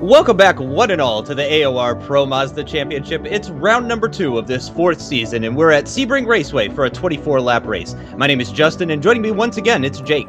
Welcome back, one and all, to the AOR Pro Mazda Championship. It's round number 2 of this 4th season, and we're at Sebring Raceway for a 24-lap race. My name is Justin, and joining me once again, it's Jake.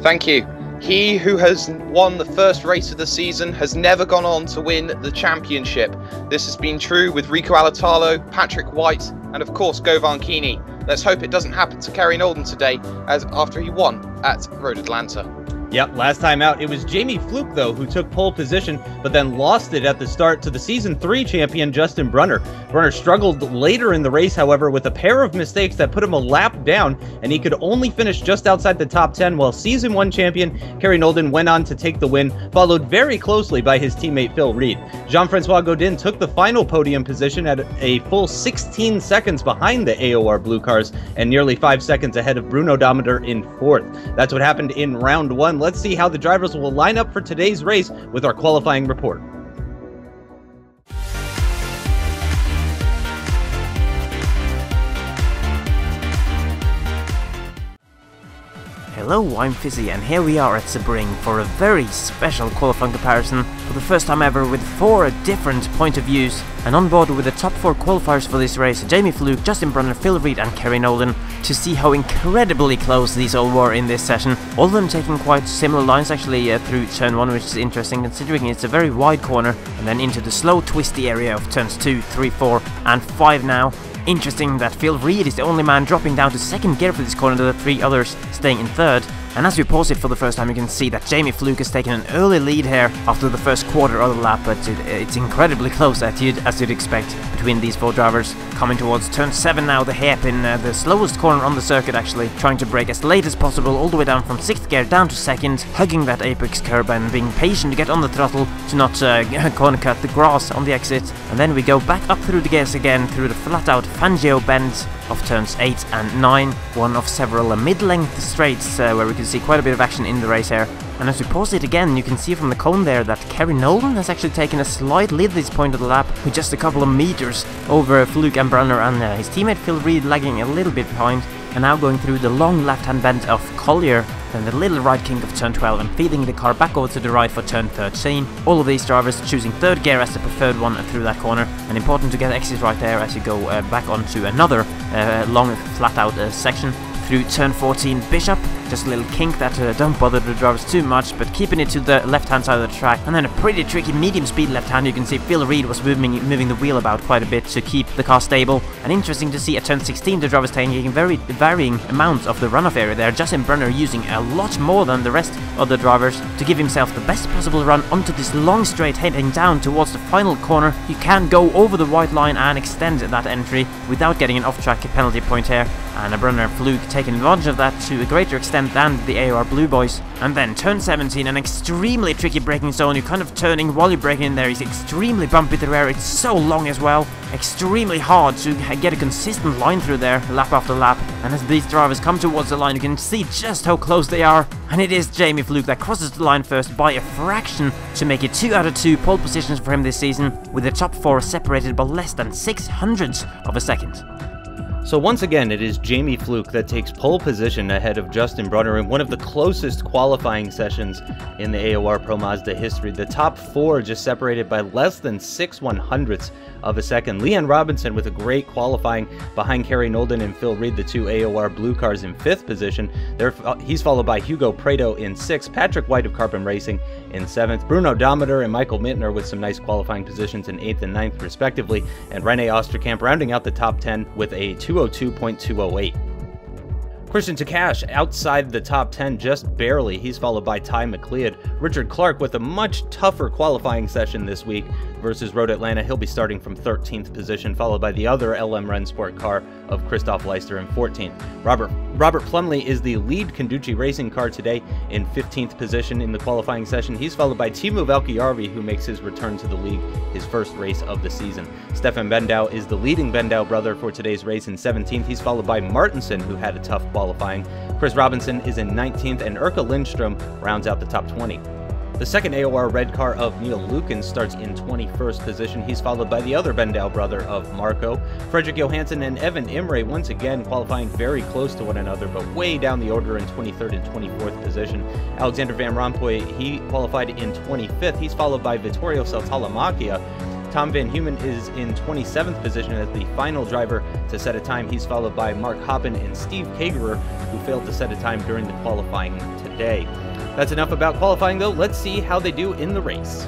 Thank you. He who has won the first race of the season has never gone on to win the championship. This has been true with Rico Alatalo, Patrick White, and of course Go Vankini. Let's hope it doesn't happen to Kerry Knowlden today, as after he won at Road Atlanta. Yep, last time out, it was Jamie Fluke, though, who took pole position, but then lost it at the start to the Season 3 champion, Justin Brunner. Brunner struggled later in the race, however, with a pair of mistakes that put him a lap down, and he could only finish just outside the top 10, while Season 1 champion Kerry Knowlden went on to take the win, followed very closely by his teammate Phil Reed. Jean-Francois Godin took the final podium position at a full 16 seconds behind the AOR Blue cars, and nearly 5 seconds ahead of Bruno Dometer in 4th. That's what happened in round 1. Let's see how the drivers will line up for today's race with our qualifying report. Hello, I'm Fizzy, and here we are at Sebring for a very special qualifying comparison for the first time ever with 4 different point of views. And on board with the top 4 qualifiers for this race, Jamie Fluke, Justin Brunner, Phil Reed and Kerry Knowlden, to see how incredibly close these all were in this session. All of them taking quite similar lines actually through turn 1, which is interesting considering it's a very wide corner, and then into the slow twisty area of turns 2, 3, 4 and 5 now. Interesting that Phil Reed is the only man dropping down to 2nd gear for this corner, the 3 others staying in 3rd. And as we pause it for the first time, you can see that Jamie Fluke has taken an early lead here after the first quarter of the lap, but it's incredibly close as you'd expect between these 4 drivers. Coming towards turn 7 now, the hairpin, the slowest corner on the circuit actually, trying to brake as late as possible, all the way down from 6th gear down to 2nd, hugging that apex curb and being patient to get on the throttle to not corner cut the grass on the exit. And then we go back up through the gears again, through the flat out Fangio bend of turns 8 and 9, one of several mid-length straights where we can see quite a bit of action in the race here. And as we pause it again, you can see from the cone there that Kerry Knowlden has actually taken a slight lead at this point of the lap, with just a couple of meters over Fluke and Brunner, and his teammate Phil Reed lagging a little bit behind, and now going through the long left-hand bend of Collier, then the little right kink of turn 12 and feeding the car back over to the right for turn 13. All of these drivers choosing 3rd gear as the preferred one through that corner, and important to get exit right there as you go back onto another long flat-out section. Through turn 14 Bishop, just a little kink that don't bother the drivers too much, but keeping it to the left-hand side of the track. And then a pretty tricky medium-speed left-hand. You can see Phil Reed was moving the wheel about quite a bit to keep the car stable. And interesting to see at turn 16 the drivers taking very varying amounts of the runoff area there. Justin Brunner using a lot more than the rest of the drivers to give himself the best possible run onto this long straight heading down towards the final corner. You can go over the white line and extend that entry without getting an off-track penalty point here. And Brunner and Fluke taking advantage of that to a greater extent than the AOR Blue boys. And then turn 17, an extremely tricky braking zone. You're kind of turning while you're braking in there. It's extremely bumpy through air. It's so long as well. Extremely hard to get a consistent line through there, lap after lap. And as these drivers come towards the line, you can see just how close they are. And it is Jamie Fluke that crosses the line first by a fraction to make it 2 out of 2 pole positions for him this season, with the top 4 separated by less than 0.06 of a second. So once again, it is Jamie Fluke that takes pole position ahead of Justin Brunner in one of the closest qualifying sessions in the AOR Pro Mazda history. The top 4 just separated by less than 6/100ths of a second. Leanne Robinson with a great qualifying behind Kerry Knowlden and Phil Reed, the 2 AOR Blue cars, in 5th position. He's followed by Hugo Prado in 6th, Patrick White of Carbon Racing in 7th, Bruno Dometer and Michael Mittner with some nice qualifying positions in 8th and 9th respectively, and Rene Osterkamp rounding out the top 10 with a 202.208. Christian Takash outside the top 10 just barely. He's followed by Ty McLeod. Richard Clark with a much tougher qualifying session this week versus Road Atlanta. He'll be starting from 13th position, followed by the other LM Rennsport car of Christoph Leister in 14th. Robert Plumley is the lead Conducci Racing car today in 15th position in the qualifying session. He's followed by Teemu Valkeejarvi, who makes his return to the league, his first race of the season. Stefan Bendau is the leading Bendau brother for today's race in 17th. He's followed by Martinsen, who had a tough qualifying. Chris Robinson is in 19th, and Urka Lindstrom rounds out the top 20. The second AOR red car of Neil Lukens starts in 21st position. He's followed by the other Bendau brother of Marco. Frederick Johansson and Evan Imre once again qualifying very close to one another, but way down the order in 23rd and 24th position. Alexander Van Rompuy, he qualified in 25th. He's followed by Vittorio Saltalamacchia. Tom Van Humen is in 27th position as the final driver to set a time. He's followed by Mark Hoppen and Steve Kagerer, who failed to set a time during the qualifying today. That's enough about qualifying, though. Let's see how they do in the race.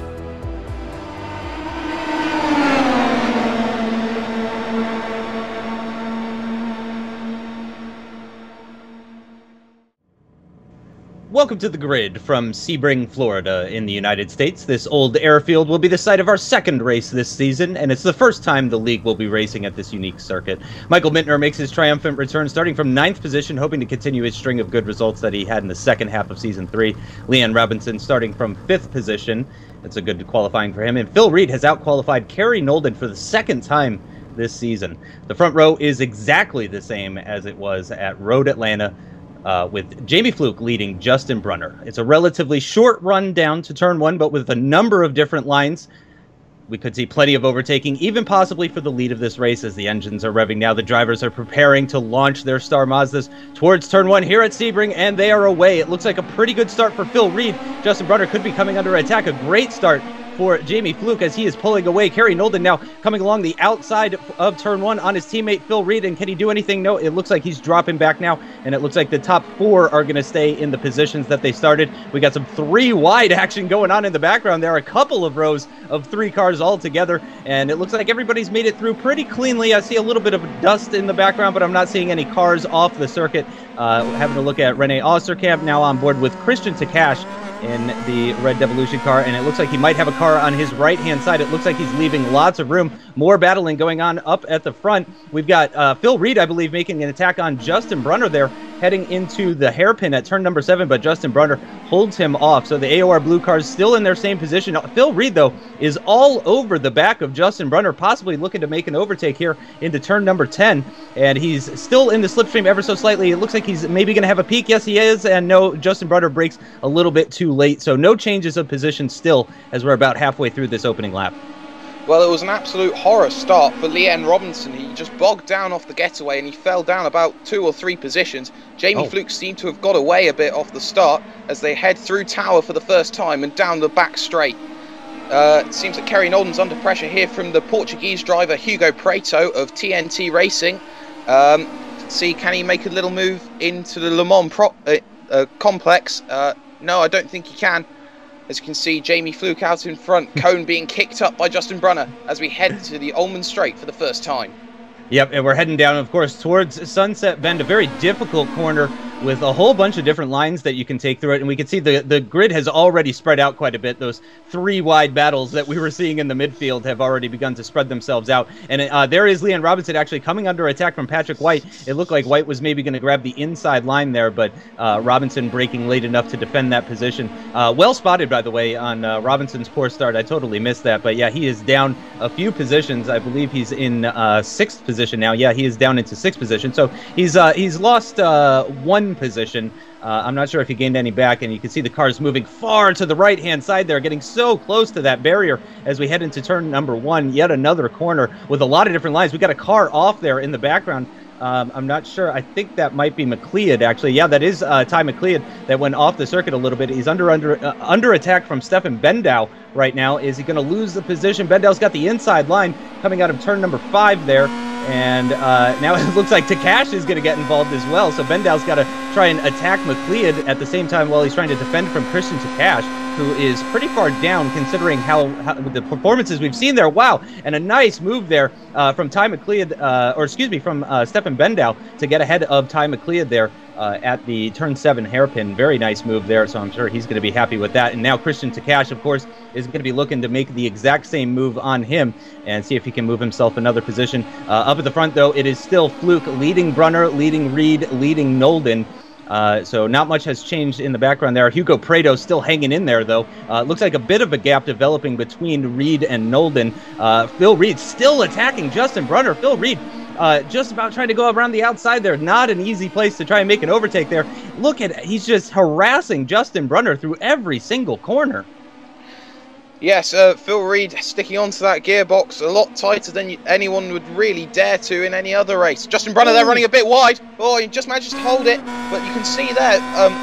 Welcome to the grid from Sebring, Florida in the United States. This old airfield will be the site of our second race this season, and it's the first time the league will be racing at this unique circuit. Michael Mintner makes his triumphant return starting from 9th position, hoping to continue his string of good results that he had in the second half of Season 3. Leanne Robinson starting from 5th position. That's a good qualifying for him. And Phil Reed has outqualified Kerry Knowlden for the second time this season. The front row is exactly the same as it was at Road Atlanta, with Jamie Fluke leading Justin Brunner. It's a relatively short run down to turn 1, but with a number of different lines. We could see plenty of overtaking, even possibly for the lead of this race as the engines are revving now. The drivers are preparing to launch their Star Mazdas towards turn 1 here at Sebring, and they are away. It looks like a pretty good start for Phil Reed. Justin Brunner could be coming under attack. A great start for Jamie Fluke as he is pulling away. Kerry Knowlden now coming along the outside of turn 1 on his teammate Phil Reed, and can he do anything? No, it looks like he's dropping back now, and it looks like the top 4 are going to stay in the positions that they started. We got some 3 wide action going on in the background. There are a couple of rows of 3 cars all together, and it looks like everybody's made it through pretty cleanly. I see a little bit of dust in the background, but I'm not seeing any cars off the circuit. Having a look at Rene Osterkamp now on board with Christian Takash in the red Devolution car, and it looks like he might have a car on his right-hand side. It looks like he's leaving lots of room. More battling going on up at the front. We've got Phil Reed, I believe, making an attack on Justin Brunner there, heading into the hairpin at turn number 7, but Justin Brunner holds him off. So the AOR Blue cars still in their same position. Phil Reed, though, is all over the back of Justin Brunner, possibly looking to make an overtake here into turn number 10, and he's still in the slipstream ever so slightly. It looks like he's maybe going to have a peak. Yes, he is, and no, Justin Brunner breaks a little bit too late, so no changes of position still as we're about halfway through this opening lap. Well, it was an absolute horror start for Leanne Robinson. He just bogged down off the getaway and he fell down about 2 or 3 positions. Jamie Fluke seemed to have got away a bit off the start as they head through Tower for the first time and down the back straight. It seems that Kerry Knowlden's under pressure here from the Portuguese driver Hugo Preto of TNT Racing. See, can he make a little move into the Le Mans complex? No, I don't think he can. As you can see, Jamie Fluke out in front, cone being kicked up by Justin Brunner as we head to the Ullman Straight for the first time. Yep, and we're heading down, of course, towards Sunset Bend, a very difficult corner with a whole bunch of different lines that you can take through it. And we can see the grid has already spread out quite a bit. Those 3 wide battles that we were seeing in the midfield have already begun to spread themselves out. And there is Leanne Robinson actually coming under attack from Patrick White. It looked like White was maybe going to grab the inside line there, but Robinson breaking late enough to defend that position. Well spotted, by the way, on Robinson's poor start. I totally missed that. But yeah, he is down a few positions. I believe he's in 6th position now. Yeah, he is down into 6th position. So he's lost 1 position. I'm not sure if he gained any back, and you can see the cars moving far to the right-hand side there, getting so close to that barrier as we head into turn number 1, yet another corner with a lot of different lines. We got a car off there in the background. I'm not sure. I think that might be McLeod, actually. Yeah, that is Ty McLeod that went off the circuit a little bit. He's under attack from Stefan Bendau right now. Is he going to lose the position? Bendau's got the inside line coming out of turn number 5 there. And now it looks like Takash is going to get involved as well. So Bendau's got to try and attack McLeod at the same time while he's trying to defend from Christian Takash, who is pretty far down considering how the performances we've seen there. Wow, and a nice move there from Ty McLeod, from Stefan Bendau to get ahead of Ty McLeod there at the turn 7 hairpin. Very nice move there, so I'm sure he's going to be happy with that. And now Christian Takash, of course, is going to be looking to make the exact same move on him and see if he can move himself another position. Up at the front, though, it is still Fluke leading Brunner, leading Reed, leading Knowlden. So not much has changed in the background there. Hugo Preto still hanging in there, though. Looks like a bit of a gap developing between Reed and Knowlden. Phil Reed still attacking Justin Brunner. Phil Reed just about trying to go around the outside there. Not an easy place to try and make an overtake there. Look at, he's just harassing Justin Brunner through every single corner. Yes, Phil Reed sticking onto that gearbox a lot tighter than anyone would really dare to in any other race. Justin Brunner there running a bit wide. Oh, he just manages to hold it, but you can see there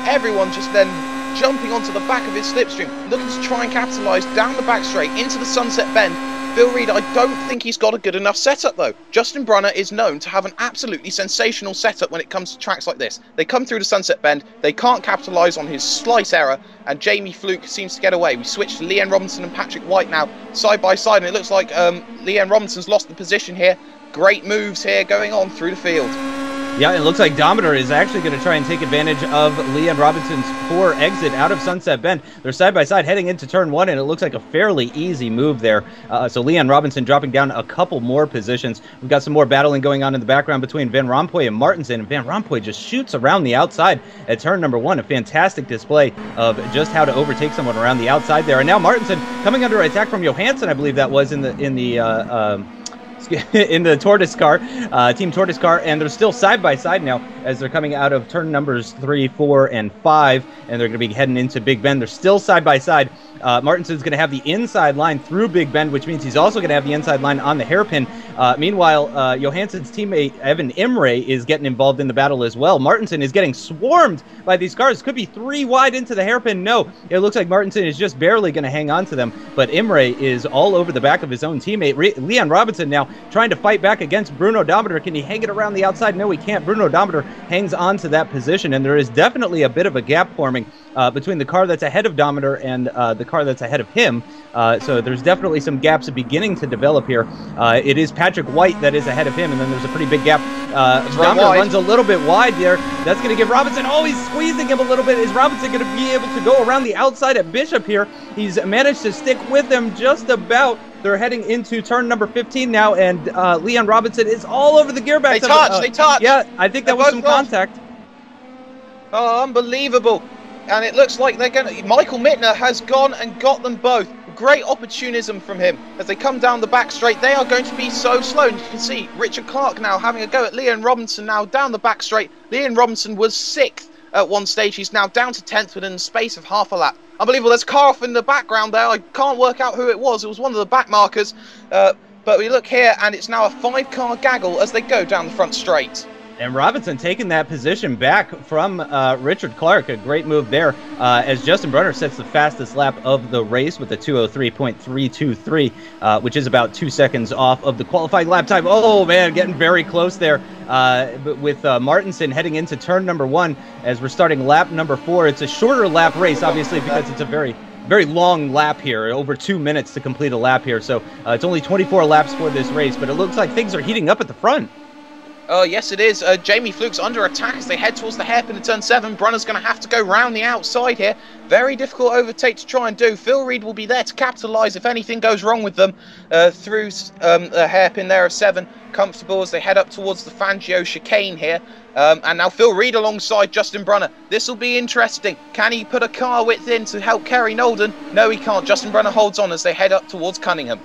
everyone just then jumping onto the back of his slipstream, looking to try and capitalise down the back straight into the Sunset Bend. Phil Reed, I don't think he's got a good enough setup though. Justin Brunner is known to have an absolutely sensational setup when it comes to tracks like this. They come through the Sunset Bend, they can't capitalise on his slight error, and Jamie Fluke seems to get away. We switch to Leanne Robinson and Patrick White now, side by side, and it looks like Leanne Robinson's lost the position here. Great moves here going on through the field. Yeah, it looks like Dominator is actually going to try and take advantage of Leanne Robinson's poor exit out of Sunset Bend. They're side by side heading into turn 1, and it looks like a fairly easy move there. So Leanne Robinson dropping down a couple more positions. We've got some more battling going on in the background between Van Rompuy and Martinsen, and Van Rompuy just shoots around the outside at turn number 1. A fantastic display of just how to overtake someone around the outside there. And now Martinsen coming under attack from Johansson, I believe that was in the Tortoise car, Team Tortoise car, and they're still side by side now as they're coming out of turn numbers 3, 4, and 5, and they're going to be heading into Big Bend. They're still side by side. Martinsen's going to have the inside line through Big Bend, which means he's also going to have the inside line on the hairpin. Meanwhile, Johansson's teammate Evan Imre is getting involved in the battle as well. Martinsen is getting swarmed by these cars. Could be 3 wide into the hairpin. No, it looks like Martinsen is just barely going to hang on to them, but Imre is all over the back of his own teammate. Leanne Robinson now trying to fight back against Bruno Dominator. Can he hang it around the outside? No, he can't. Bruno Dominator hangs on to that position, and there is definitely a bit of a gap forming between the car that's ahead of Dominator and the car that's ahead of him. So there's definitely some gaps beginning to develop here. It is Patrick White that is ahead of him, and then there's a pretty big gap. Dominator runs a little bit wide there. That's going to give Robinson, oh, he's squeezing him a little bit. Is Robinson going to be able to go around the outside at Bishop here? He's managed to stick with him just about. They're heading into turn number 15 now, and Leanne Robinson is all over the gearbox. They touch. Yeah, I think that was some contact. Oh, unbelievable. And it looks like they're going to... Michael Mittner has gone and got them both. Great opportunism from him. As they come down the back straight, they are going to be so slow. And you can see Richard Clark now having a go at Leanne Robinson now down the back straight. Leanne Robinson was 6th at one stage. He's now down to 10th within the space of half a lap. Unbelievable. There's a car off in the background there. I can't work out who it was. It was one of the back markers. But we look here, and it's now a 5-car gaggle as they go down the front straight. And Robinson taking that position back from Richard Clark. A great move there as Justin Brunner sets the fastest lap of the race with a 2:03.323, which is about 2 seconds off of the qualifying lap time. Oh, man, getting very close there with Martinsen heading into turn number 1 as we're starting lap number 4. It's a shorter lap race, obviously, because it's a very long lap here, over 2 minutes to complete a lap here. So it's only 24 laps for this race, but it looks like things are heating up at the front. Oh, yes, it is. Jamie Fluke's under attack as they head towards the hairpin of turn 7. Brunner's going to have to go round the outside here. Very difficult overtake to try and do. Phil Reed will be there to capitalise if anything goes wrong with them through the hairpin there of 7. Comfortable as they head up towards the Fangio chicane here. And now Phil Reed alongside Justin Brunner. This will be interesting. Can he put a car width in to help Kerry Knowlden? No, he can't. Justin Brunner holds on as they head up towards Cunningham.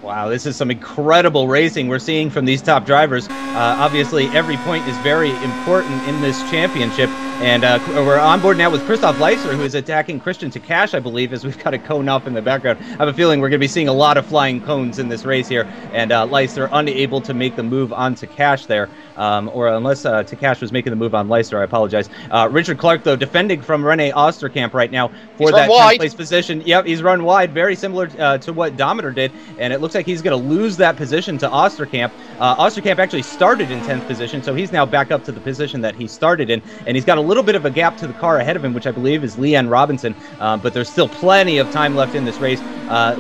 Wow, this is some incredible racing we're seeing from these top drivers. Obviously, every point is very important in this championship. And we're on board now with Christoph Leisler, who is attacking Christian Takash, I believe, as we've got a cone off in the background. I have a feeling we're going to be seeing a lot of flying cones in this race here. And Leisler unable to make the move on Takash there. Or unless Takash was making the move on Leisler, I apologize. Richard Clark, though, defending from Rene Osterkamp right now for that 10th place position. Yep, he's run wide, very similar to what Dominator did. And it looks like he's going to lose that position to Osterkamp. Osterkamp actually started in 10th position, so he's now back up to the position that he started in. And he's got a little bit of a gap to the car ahead of him, which I believe is Leanne Robinson. But there's still plenty of time left in this race.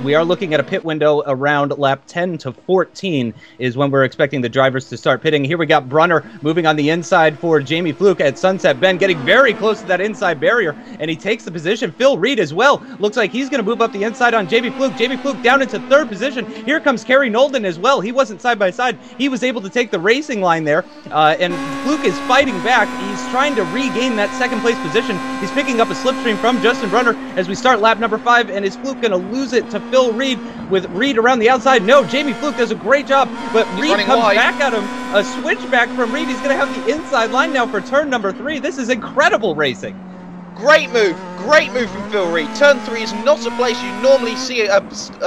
We are looking at a pit window around lap 10 to 14 is when we're expecting the drivers to start pitting. Here we got Brunner moving on the inside for Jamie Fluke at Sunset Bend, getting very close to that inside barrier, and he takes the position. Phil Reed as well. Looks like he's going to move up the inside on Jamie Fluke. Jamie Fluke down into 3rd position. Here comes Kerry Knowlden as well. He wasn't side by side. He was able to take the racing line there, and Fluke is fighting back. He's trying to regain that 2nd place position. He's picking up a slipstream from Justin Brunner as we start lap number 5, and is Fluke going to lose it to Phil Reed with Reed around the outside? No, Jamie Fluke does a great job, but Reed comes back at him. A switchback from Reed. He's going to have the inside line now for turn number 3. This is incredible racing. Great move from Phil Reed. Turn 3 is not a place you normally see a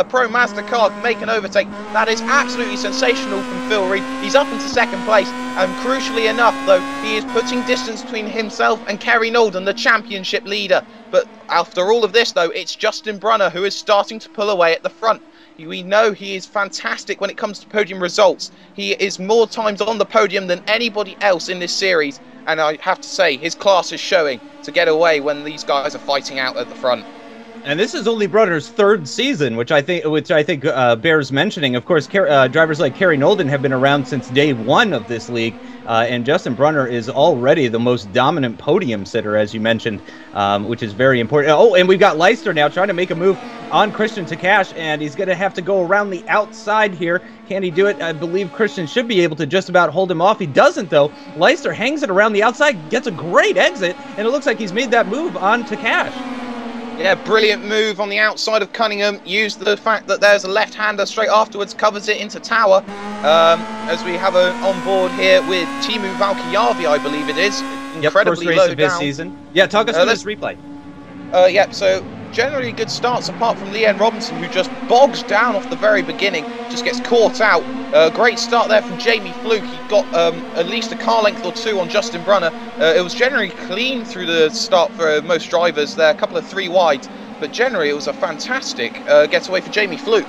Pro Mazda car make an overtake. That is absolutely sensational from Phil Reed. He's up into second place, and crucially enough, though, he is putting distance between himself and Kerry Knowlden, the championship leader. But after all of this, though, it's Justin Brunner who is starting to pull away at the front. We know he is fantastic when it comes to podium results. He is more times on the podium than anybody else in this series. And I have to say, his class is showing to get away when these guys are fighting out at the front. And this is only Brunner's third season, which I think bears mentioning. Of course, drivers like Kerry Knowlden have been around since day one of this league, and Justin Brunner is already the most dominant podium sitter, as you mentioned, which is very important. Oh, and we've got Leicester now trying to make a move on Christian Takash, and he's going to have to go around the outside here. Can he do it? I believe Christian should be able to just about hold him off. He doesn't, though. Leicester hangs it around the outside, gets a great exit, and it looks like he's made that move on Takash. Yeah, brilliant move on the outside of Cunningham. Used the fact that there's a left-hander straight afterwards, covers it into tower. As we have on board here with Teemu Valkeejarvi, I believe it is. Incredibly first race of his season. Yeah, talk us through this replay. Yeah, so generally good starts apart from Leanne Robinson, who just bogs down off the very beginning, just gets caught out. Great start there from Jamie Fluke. He got at least a car length or two on Justin Brunner. It was generally clean through the start for most drivers there, a couple of 3 wides, but generally it was a fantastic getaway for Jamie Fluke.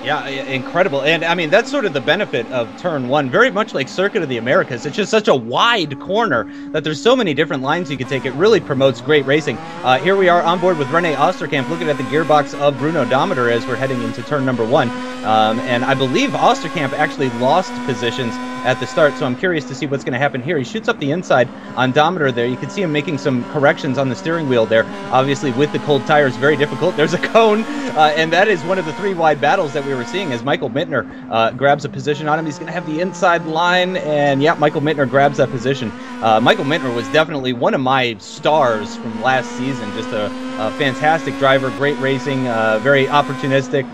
Yeah, incredible. And I mean, that's sort of the benefit of turn 1, very much like Circuit of the Americas. It's just such a wide corner that there's so many different lines you can take. It really promotes great racing. Here we are on board with Rene Osterkamp looking at the gearbox of Bruno Dometer as we're heading into turn number 1. And I believe Osterkamp actually lost positions at the start, so I'm curious to see what's going to happen here. He shoots up the inside on Dometer there. You can see him making some corrections on the steering wheel there. Obviously, with the cold tires, very difficult. There's a cone, and that is one of the 3 wide battles that we were seeing as Michael Mittner grabs a position on him. He's going to have the inside line, and yeah, Michael Mittner grabs that position. Michael Mittner was definitely one of my stars from last season. Just a fantastic driver, great racing, very opportunistic.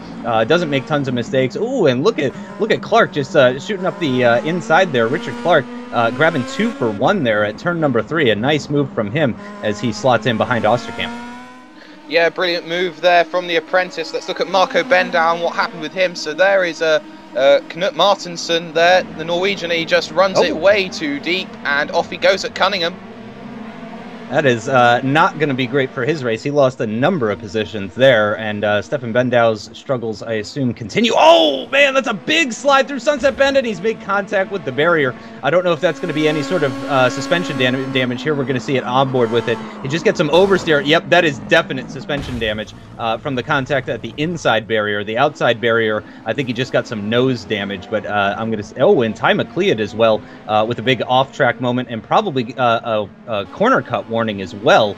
Doesn't make tons of mistakes. Ooh, and look at Clark just shooting up the inside there. Richard Clark grabbing 2 for 1 there at turn number 3. A nice move from him as he slots in behind Osterkamp. Yeah, brilliant move there from the apprentice. Let's look at Marco Bendow and what happened with him. So there is Knut Martinsen there, the Norwegian. He just runs it way too deep, and off he goes at Cunningham. That is not going to be great for his race. He lost a number of positions there, and Stefan Bendow's struggles, I assume, continue. Oh, man, that's a big slide through Sunset Bend, and he's made contact with the barrier. I don't know if that's going to be any sort of suspension damage here. We're going to see it on board with it. He just gets some oversteer. Yep, that is definite suspension damage from the contact at the inside barrier. The outside barrier, I think he just got some nose damage, but I'm going to say, oh, and Ty McLeod as well with a big off-track moment and probably a corner cut warning as well.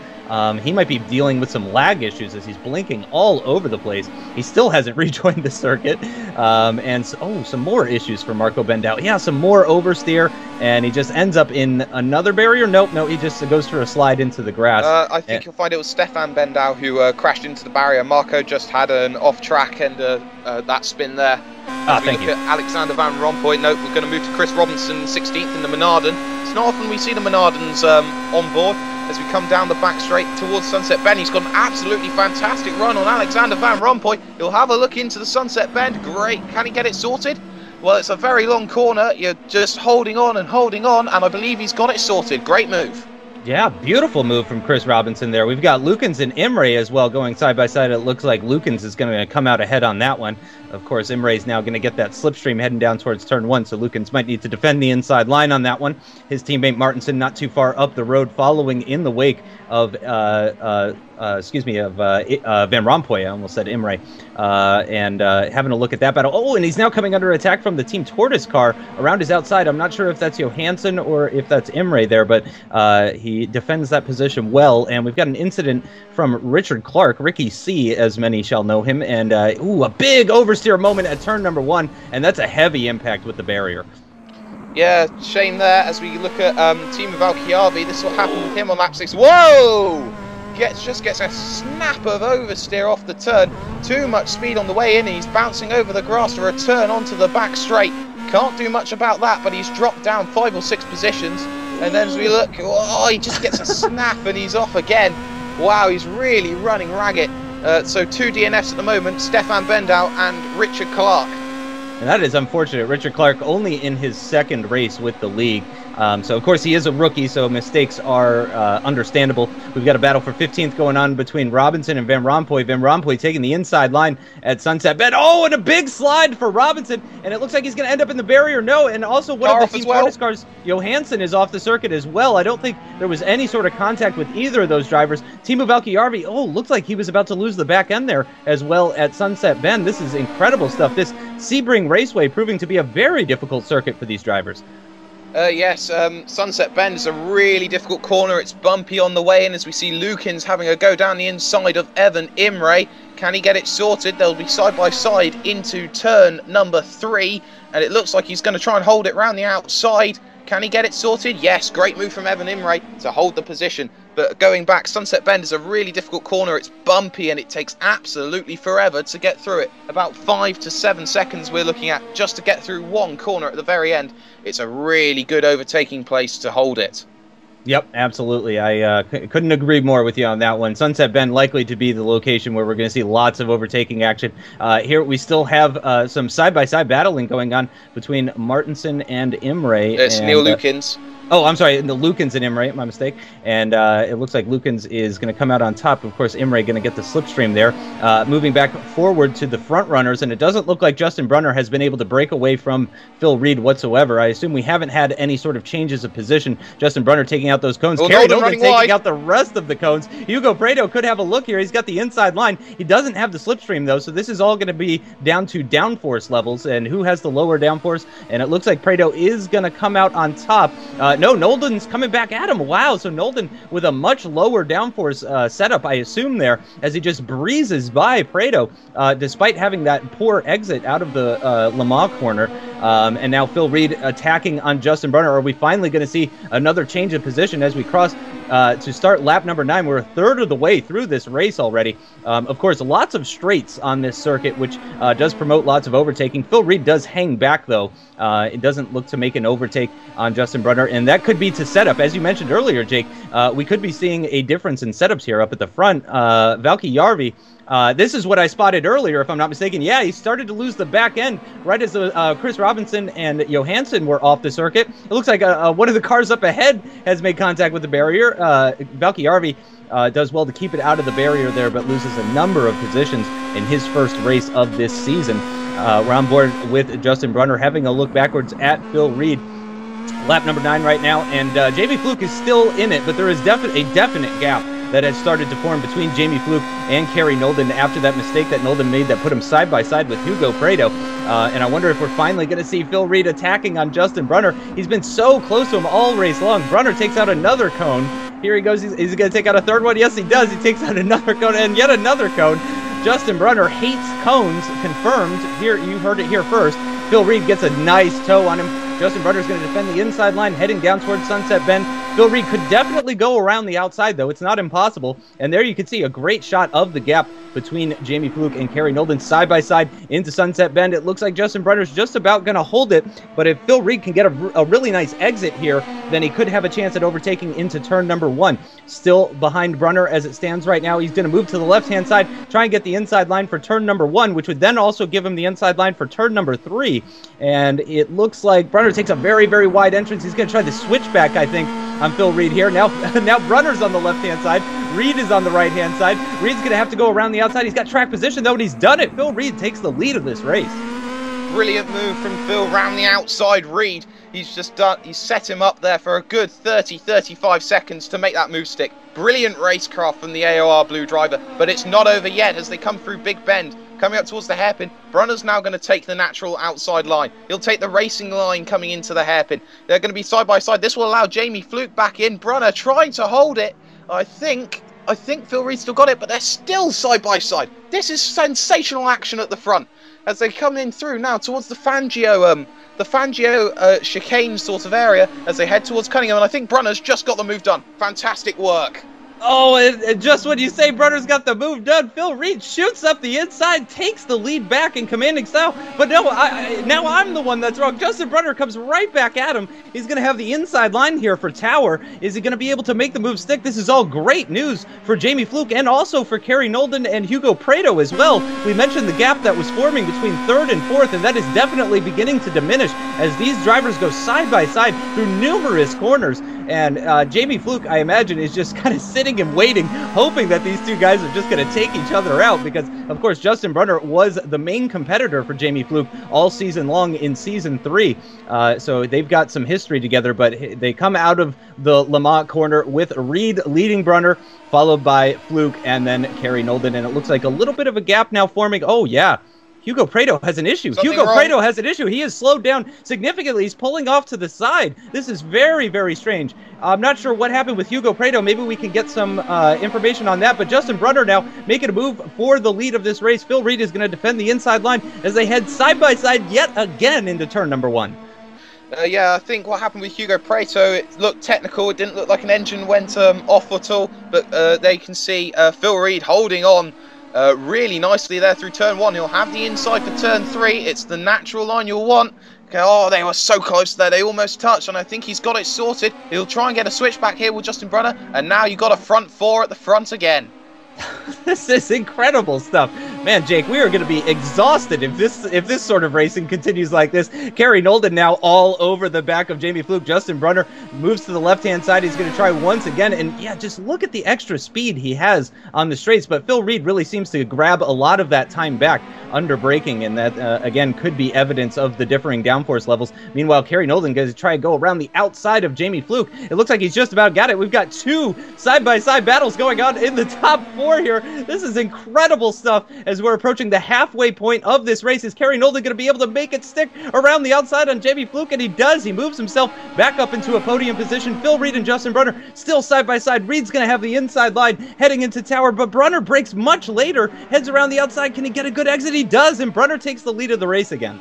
He might be dealing with some lag issues as he's blinking all over the place. He still hasn't rejoined the circuit. And some more issues for Marco Bendow. Yeah, some more oversteer, and he just ends up in another barrier. Nope, he just goes for a slide into the grass. I think you'll find it was Stefan Bendow who crashed into the barrier. Marco just had an off-track and that spin there. Thank you. At Alexander Van Rompuy. Nope, we're going to move to Chris Robinson, 16th in the Menarden. It's not often we see the Menardens on board. As we come down the back straight towards Sunset Bend, he's got an absolutely fantastic run on Alexander Van Rompuy. He'll have a look into the Sunset Bend. Great. Can he get it sorted? Well, it's a very long corner. You're just holding on, and I believe he's got it sorted. Great move. Yeah, beautiful move from Chris Robinson there. We've got Lukens and Imre as well going side by side. It looks like Lukens is going to come out ahead on that one. Of course, Imre is now going to get that slipstream heading down towards turn 1, so Lukens might need to defend the inside line on that one. His teammate Martinsen not too far up the road, following in the wake of Van Rompuy. I almost said Imre. And having a look at that battle. Oh, and he's now coming under attack from the Team Tortoise car around his outside. I'm not sure if that's Johansson or if that's Imre there, but he defends that position well. And we've got an incident from Richard Clark, Ricky C, as many shall know him. And, a big oversteer moment at turn number 1. And that's a heavy impact with the barrier. Yeah, shame there as we look at Teemu Valkeejarvi. This is what happened with him on lap 6. Whoa! Just gets a snap of oversteer off the turn. Too much speed on the way in. He's bouncing over the grass to return onto the back straight. Can't do much about that, but he's dropped down 5 or 6 positions. And then as we look, oh, he just gets a snap and he's off again. Wow, he's really running ragged. So 2 DNFs at the moment, Stefan Bendow and Richard Clark. And that is unfortunate. Richard Clark only in his second race with the league. So, of course, he is a rookie, so mistakes are understandable. We've got a battle for 15th going on between Robinson and Van Rompuy. Van Rompuy taking the inside line at Sunset Bend. Oh, and a big slide for Robinson. And it looks like he's going to end up in the barrier. No, and also one of the Team Tortoise cars, Johansson, is off the circuit as well. I don't think there was any sort of contact with either of those drivers. Teemu Valkeejarvi, oh, looks like he was about to lose the back end there as well at Sunset Bend. This is incredible stuff. This Sebring Raceway proving to be a very difficult circuit for these drivers. Yes, Sunset Bend is a really difficult corner. It's bumpy on the way in as we see Lukins having a go down the inside of Evan Imre. Can he get it sorted? They'll be side by side into turn number 3, and it looks like he's going to try and hold it round the outside. Can he get it sorted? Yes, great move from Evan Imre to hold the position. But going back, Sunset Bend is a really difficult corner. It's bumpy and it takes absolutely forever to get through it. About 5 to 7 seconds we're looking at just to get through one corner at the very end. It's a really good overtaking place to hold it. Yep, absolutely. I couldn't agree more with you on that one. Sunset Bend likely to be the location where we're going to see lots of overtaking action. Here we still have some side-by-side battling going on between Martinsen and Imre. It's Neil Lukins. Oh, I'm sorry, the Lukins and Imre, my mistake. And it looks like Lukins is going to come out on top. Of course, Imre going to get the slipstream there. Moving back forward to the front runners, and it doesn't look like Justin Brunner has been able to break away from Phil Reed whatsoever. I assume we haven't had any sort of changes of position. Justin Brunner taking out those cones. Kerry Knowlden taking out the rest of the cones. Hugo Prado could have a look here. He's got the inside line. He doesn't have the slipstream, though, so this is all going to be down to downforce levels and who has the lower downforce. And it looks like Prado is going to come out on top. No, Knowlden's coming back at him. Wow, so Knowlden with a much lower downforce setup, I assume, there, as he just breezes by Prado, despite having that poor exit out of the Le Mans corner. And now Phil Reed attacking on Justin Brunner. Are we finally going to see another change of position as we cross to start lap number 9? We're a third of the way through this race already. Of course, lots of straights on this circuit, which does promote lots of overtaking. Phil Reed does hang back, though. It doesn't look to make an overtake on Justin Brunner, and that could be to setup. As you mentioned earlier, Jake, we could be seeing a difference in setups here up at the front. Valkeejarvi, this is what I spotted earlier, if I'm not mistaken. Yeah, he started to lose the back end right as Chris Robinson and Johansson were off the circuit. It looks like one of the cars up ahead has made contact with the barrier. Valkeejarvi does well to keep it out of the barrier there, but loses a number of positions in his first race of this season. We're on board with Justin Brunner, having a look backwards at Phil Reed. Lap number 9 right now, and Jamie Fluke is still in it, but there is a definite gap that has started to form between Jamie Fluke and Kerry Knowlden after that mistake that Knowlden made that put him side by side with Hugo Prado. And I wonder if we're finally going to see Phil Reed attacking on Justin Brunner. He's been so close to him all race long. Brunner takes out another cone. Here he goes. He's going to take out a third one. Yes, he does. He takes out another cone and yet another cone. Justin Brunner hates cones, confirmed. Here, you heard it here first. Phil Reed gets a nice toe on him. Justin Brunner is going to defend the inside line, heading down towards Sunset Bend. Phil Reed could definitely go around the outside, though. It's not impossible. And there you can see a great shot of the gap between Jamie Fluke and Kerry Knowlden side by side into Sunset Bend. It looks like Justin Brunner's just about going to hold it. But if Phil Reed can get a really nice exit here, then he could have a chance at overtaking into turn number 1. Still behind Brunner as it stands right now. He's going to move to the left-hand side, try and get the inside line for turn number 1, which would then also give him the inside line for turn number 3. And it looks like Brunner takes a very, very wide entrance. He's going to try the switchback, I think, on Phil Reed here. Now Brunner's on the left-hand side. Reed is on the right-hand side. Reed's going to have to go around the outside. He's got track position, though, and he's done it. Phil Reed takes the lead of this race. Brilliant move from Phil round the outside. Reed, he's set him up there for a good 30-35 seconds to make that move stick. Brilliant racecraft from the AOR Blue driver, but it's not over yet as they come through Big Bend. Coming up towards the hairpin, Brunner's now going to take the natural outside line. He'll take the racing line coming into the hairpin. They're going to be side by side. This will allow Jamie Fluke back in. Brunner trying to hold it. I think Phil Reed still got it, but they're still side by side. This is sensational action at the front as they come in through now towards the Fangio chicane sort of area as they head towards Cunningham. And I think Brunner's just got the move done. Fantastic work. Oh, and just when you say Brunner's got the move done, Phil Reed shoots up the inside, takes the lead back in commanding style. But no, now I'm the one that's wrong. Justin Brunner comes right back at him. He's going to have the inside line here for Tower. Is he going to be able to make the move stick? This is all great news for Jamie Fluke and also for Kerry, Knowlden, and Hugo Prado as well. We mentioned the gap that was forming between third and fourth, and that is definitely beginning to diminish as these drivers go side by side through numerous corners. And Jamie Fluke, I imagine, is just kind of sitting and waiting, hoping that these two guys are just going to take each other out because, of course, Justin Brunner was the main competitor for Jamie Fluke all season long in Season 3. So they've got some history together, but they come out of the Lamont corner with Reed leading Brunner, followed by Fluke and then Kerry, Knowlden. And it looks like a little bit of a gap now forming. Oh, yeah. Hugo Prado has an issue. Prado has an issue. He is slowed down significantly. He's pulling off to the side. This is very, very strange. I'm not sure what happened with Hugo Prado. Maybe we can get some information on that. But Justin Brunner now making a move for the lead of this race. Phil Reed is going to defend the inside line as they head side by side yet again into turn number 1. Yeah, I think what happened with Hugo Prado, it looked technical. It didn't look like an engine went off at all. But they can see Phil Reed holding on really nicely there through turn 1. He'll have the inside for turn 3. It's the natural line you'll want. Okay, oh, they were so close there. They almost touched, and I think he's got it sorted. He'll try and get a switch back here with Justin Brunner, and now you've got a front 4 at the front again. This is incredible stuff. Man, Jake, we are going to be exhausted if this sort of racing continues like this. Kerry Knowlden now all over the back of Jamie Fluke. Justin Brunner moves to the left-hand side. He's going to try once again. And yeah, just look at the extra speed he has on the straights. But Phil Reed really seems to grab a lot of that time back under braking. And that, again, could be evidence of the differing downforce levels. Meanwhile, Kerry Knowlden going to try and go around the outside of Jamie Fluke. It looks like he's just about got it. We've got 2 side-by-side battles going on in the top 4 here. This is incredible stuff as we're approaching the halfway point of this race. Is Kerry Knowlden going to be able to make it stick around the outside on Jamie Fluke? And he does. He moves himself back up into a podium position. Phil Reed and Justin Brunner still side by side. Reed's going to have the inside line heading into Tower, but Brunner breaks much later, heads around the outside. Can he get a good exit? He does, and Brunner takes the lead of the race again.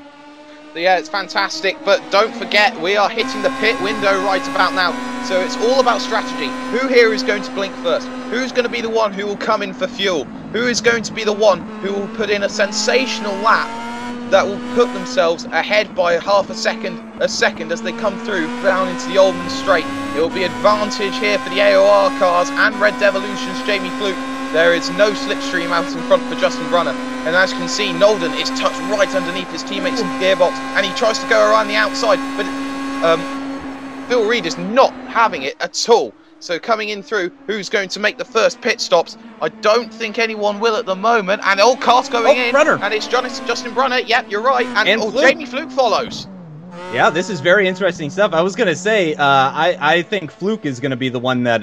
Yeah, it's fantastic, but don't forget, we are hitting the pit window right about now, so it's all about strategy. Who here is going to blink first? Who's going to be the one who will come in for fuel? Who is going to be the one who will put in a sensational lap that will put themselves ahead by half a second as they come through down into the Oldman Straight? It will be advantage here for the AOR cars and Red Devolution's Jamie Fluke. There is no slipstream out in front for Justin Brunner. And as you can see, Knowlden is touched right underneath his teammate's gearbox, and he tries to go around the outside, but Phil Reed is not having it at all. So coming in through, who's going to make the first pit stops? I don't think anyone will at the moment. And all cars going in. Brunner. And it's Justin Brunner. Yep, you're right. And Jamie Fluke follows. Yeah, this is very interesting stuff. I was going to say, I think Fluke is going to be the one that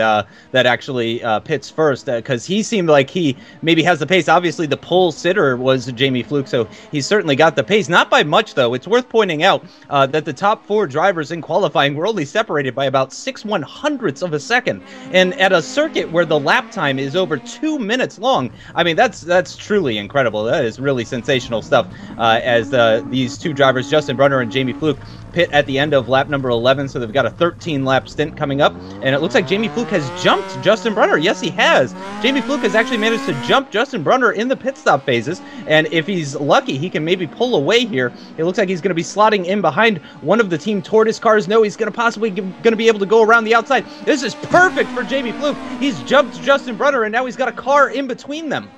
actually pits first, because he seemed like he maybe has the pace. Obviously, the pole sitter was Jamie Fluke, so he's certainly got the pace. Not by much, though. It's worth pointing out that the top 4 drivers in qualifying were only separated by about 6/100ths of a second. And at a circuit where the lap time is over 2 minutes long, I mean, that's truly incredible. That is really sensational stuff, as these 2 drivers, Justin Brunner and Jamie Fluke, pit at the end of lap number 11, so they've got a 13-lap stint coming up, and it looks like Jamie Fluke has jumped Justin Brunner. Yes, he has. Jamie Fluke has actually managed to jump Justin Brunner in the pit stop phases, and if he's lucky, he can maybe pull away here. It looks like he's going to be slotting in behind one of the Team Tortoise cars. No, he's going to possibly be able to go around the outside. This is perfect for Jamie Fluke. He's jumped Justin Brunner, and now he's got a car in between them.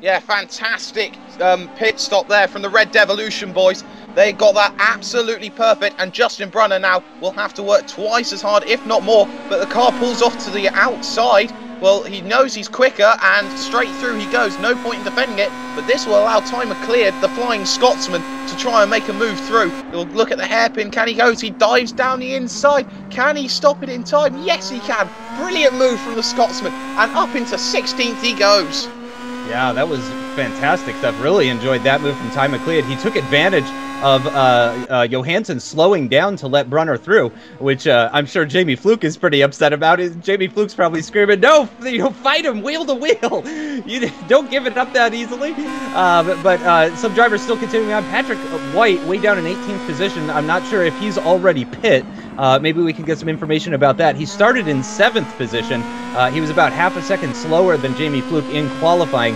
Yeah, fantastic pit stop there from the Red Devolution boys. They got that absolutely perfect, and Justin Brunner now will have to work twice as hard, if not more, but the car pulls off to the outside. Well, he knows he's quicker, and straight through he goes. No point in defending it, but this will allow Timer Cleared, the Flying Scotsman, to try and make a move through. He'll look at the hairpin. Can he go? He dives down the inside. Can he stop it in time? Yes, he can. Brilliant move from the Scotsman, and up into 16th he goes. Yeah, that was fantastic stuff. Really enjoyed that move from Ty McLeod. He took advantage of Johansson slowing down to let Brunner through, which I'm sure Jamie Fluke is pretty upset about. Jamie Fluke's probably screaming, "No, fight him wheel to wheel. You don't give it up that easily." But some drivers still continuing on. Patrick White way down in 18th position. I'm not sure if he's already pit. Maybe we can get some information about that. He started in 7th position. He was about half a second slower than Jamie Fluke in qualifying.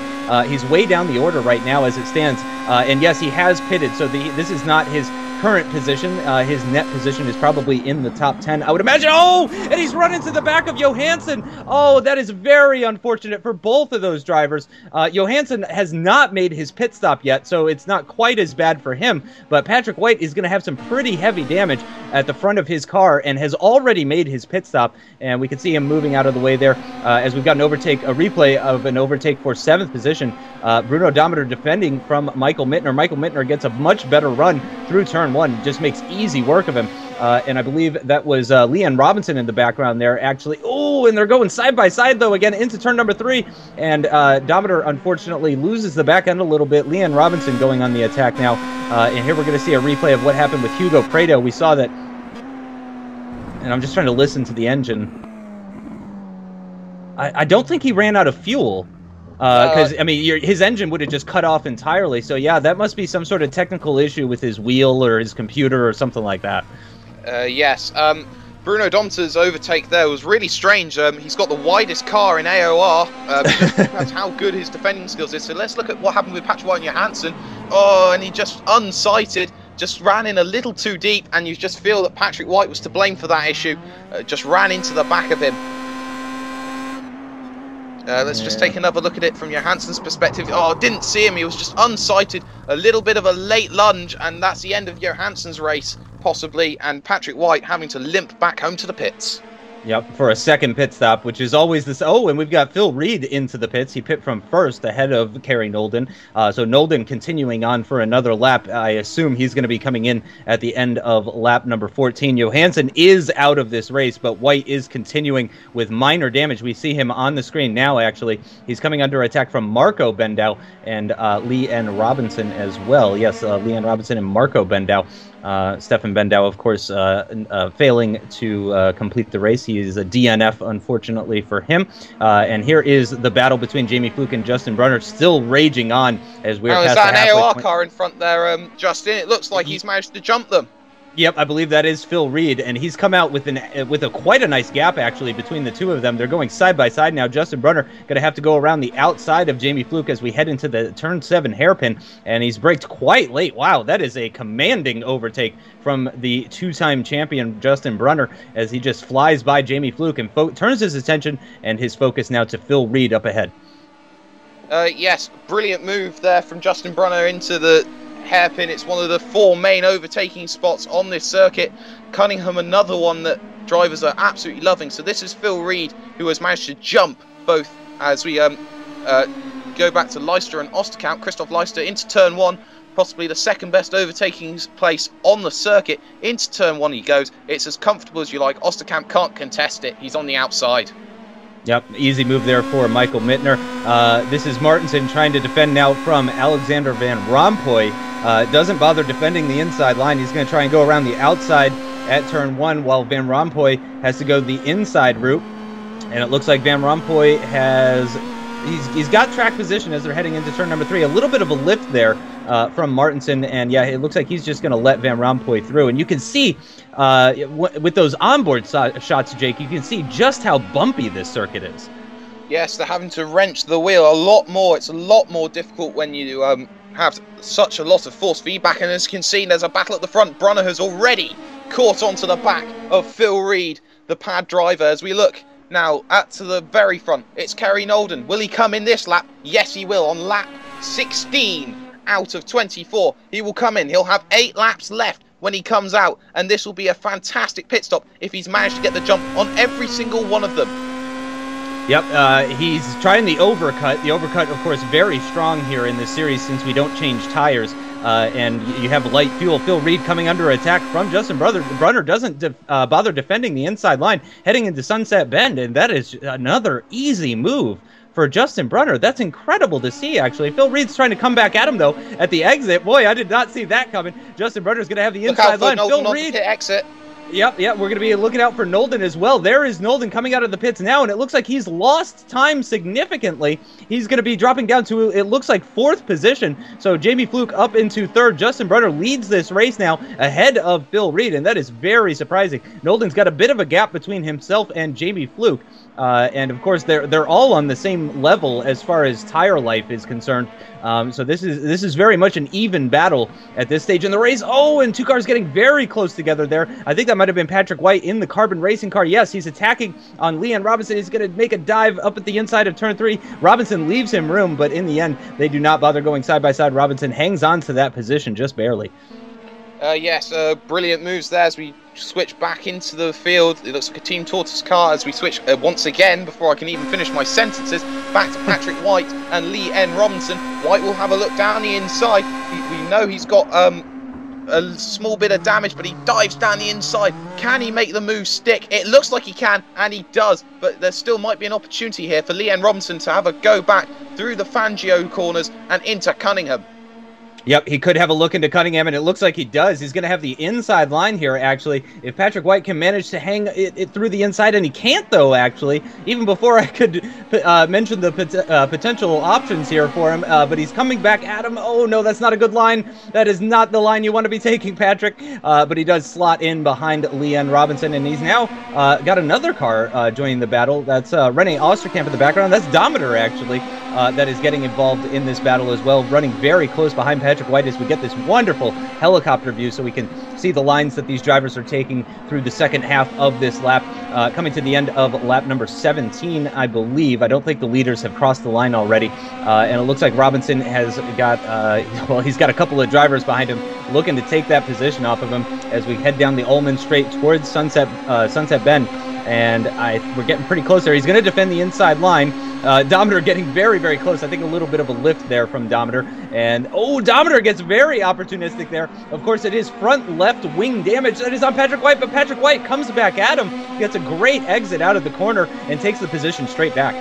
He's way down the order right now as it stands. And yes, he has pitted, so this is not his current position. His net position is probably in the top 10, I would imagine. Oh, and he's run into the back of Johansson. Oh, that is very unfortunate for both of those drivers. Johansson has not made his pit stop yet, so it's not quite as bad for him, but Patrick White is going to have some pretty heavy damage at the front of his car and has already made his pit stop, and we can see him moving out of the way there as we've got a replay of an overtake for 7th position. Bruno Dometer defending from Michael Mittner. Michael Mittner gets a much better run through turn 1, just makes easy work of him. And I believe that was Leanne Robinson in the background there, actually. Oh, and they're going side by side, though, again, into turn number 3. And Dometer, unfortunately, loses the back end a little bit. Leanne Robinson going on the attack now. And here we're going to see a replay of what happened with Hugo Prado. We saw that. And I'm just trying to listen to the engine. I don't think he ran out of fuel. Because, I mean, his engine would have just cut off entirely. So, yeah, that must be some sort of technical issue with his wheel or his computer or something like that. Yes. Bruno Dometer's overtake there was really strange. He's got the widest car in AOR. That's how good his defending skills is. So let's look at what happened with Patrick White and Johansson. Oh, and he just unsighted, just ran in a little too deep, and you just feel that Patrick White was to blame for that issue. Just ran into the back of him. Let's just take another look at it from Johansson's perspective. Oh, didn't see him. He was just unsighted. A little bit of a late lunge, and that's the end of Johansson's race, possibly, and Patrick White having to limp back home to the pits. Yep, for a second pit stop, which is always this. Oh, and we've got Phil Reed into the pits. He pit from first ahead of Kerry Knowlden. So Knowlden continuing on for another lap. I assume he's going to be coming in at the end of lap number 14. Johansson is out of this race, but White is continuing with minor damage. We see him on the screen now, actually. He's coming under attack from Marco Bendow and Leanne Robinson as well. Yes, Leanne Robinson and Marco Bendow. Stefan Bendow, of course, failing to complete the race. He is a DNF, unfortunately for him. And here is the battle between Jamie Fluke and Justin Brunner, still raging on as we're past the halfway point. Is that an AOR car in front there, Justin? It looks like he's managed to jump them. Yep, I believe that is Phil Reed, and he's come out with quite a nice gap, actually, between the two of them. They're going side by side now. Justin Brunner going to have to go around the outside of Jamie Fluke as we head into the turn 7 hairpin, and he's braked quite late. Wow, that is a commanding overtake from the two-time champion Justin Brunner as he just flies by Jamie Fluke and turns his attention and his focus now to Phil Reed up ahead. Yes, brilliant move there from Justin Brunner into the hairpin. It's one of the 4 main overtaking spots on this circuit. Cunningham, another one that drivers are absolutely loving. So this is Phil Reed, who has managed to jump both as we go back to Leicester and Osterkamp. Christoph Leicester into turn 1, possibly the second best overtaking place on the circuit. Into turn 1 he goes. It's as comfortable as you like. Osterkamp can't contest it. He's on the outside. Yep, easy move there for Michael Mittner. This is Martinsen trying to defend now from Alexander Van Rompuy. Doesn't bother defending the inside line. He's going to try and go around the outside at turn 1 while Van Rompuy has to go the inside route. And it looks like Van Rompuy he's got track position as they're heading into turn number 3. A little bit of a lift there from Martinsen, and yeah, it looks like he's just going to let Van Rompuy through. And you can see with those onboard shots, Jake, you can see just how bumpy this circuit is. Yes, they're having to wrench the wheel a lot more. It's a lot more difficult when you have such a lot of force feedback. And as you can see, there's a battle at the front. Brunner has already caught onto the back of Phil Reed, the pad driver. As we look now to the very front, it's Kerry Knowlden. Will he come in this lap? Yes, he will. On lap 16 out of 24, he will come in. He'll have 8 laps left when he comes out, and this will be a fantastic pit stop if he's managed to get the jump on every single one of them. Yep, he's trying the overcut. The overcut, of course, very strong here in this series since we don't change tires. And you have light fuel. Phil Reed coming under attack from Justin Brunner doesn't bother defending the inside line, heading into Sunset Bend, and that is another easy move for Justin Brunner. That's incredible to see, actually. Phil Reed's trying to come back at him, though, at the exit. Boy, I did not see that coming. Justin Brunner's going to have the inside line. Phil Reed. Exit. Yep, we're going to be looking out for Knowlden as well. There is Knowlden coming out of the pits now, and it looks like he's lost time significantly. He's going to be dropping down to, it looks like, 4th position. So Jamie Fluke up into 3rd. Justin Brunner leads this race now ahead of Phil Reed, and that is very surprising. Knowlden's got a bit of a gap between himself and Jamie Fluke. And of course, they're all on the same level as far as tire life is concerned. So this is very much an even battle at this stage in the race. Oh, and 2 cars getting very close together there. I think that might have been Patrick White in the Carbon Racing car. Yes, he's attacking on Leon Robinson. He's going to make a dive up at the inside of turn 3. Robinson leaves him room, but in the end, they do not bother going side by side. Robinson hangs on to that position just barely. Yes, brilliant moves there as we switch back into the field. It looks like a Team Tortoise car as we switch once again, before I can even finish my sentences, back to Patrick White and Lee N. Robinson. White will have a look down the inside. We know he's got a small bit of damage, but he dives down the inside. Can he make the move stick? It looks like he can, and he does, but there still might be an opportunity here for Lee N. Robinson to have a go back through the Fangio corners and into Cunningham. Yep, he could have a look into Cunningham, and it looks like he does. He's going to have the inside line here, actually. If Patrick White can manage to hang it through the inside, and he can't, though, actually. Even before I could mention the potential options here for him, but he's coming back at him. Oh, no, that's not a good line. That is not the line you want to be taking, Patrick. But he does slot in behind Leon Robinson, and he's now got another car joining the battle. That's Rene Osterkamp in the background. That's Dometer, actually, that is getting involved in this battle as well, running very close behind Patrick White as we get this wonderful helicopter view so we can see the lines that these drivers are taking through the second half of this lap, coming to the end of lap number 17, I believe. I don't think the leaders have crossed the line already, and it looks like Robinson has got, well, he's got a couple of drivers behind him looking to take that position off of him as we head down the Ullman Straight towards Sunset Bend. And we're getting pretty close there. He's going to defend the inside line. Dometer getting very, very close. I think a little bit of a lift there from Dometer. And, oh, Dometer gets very opportunistic there. Of course, it is front left wing damage. That is on Patrick White, but Patrick White comes back at him. Gets a great exit out of the corner and takes the position straight back.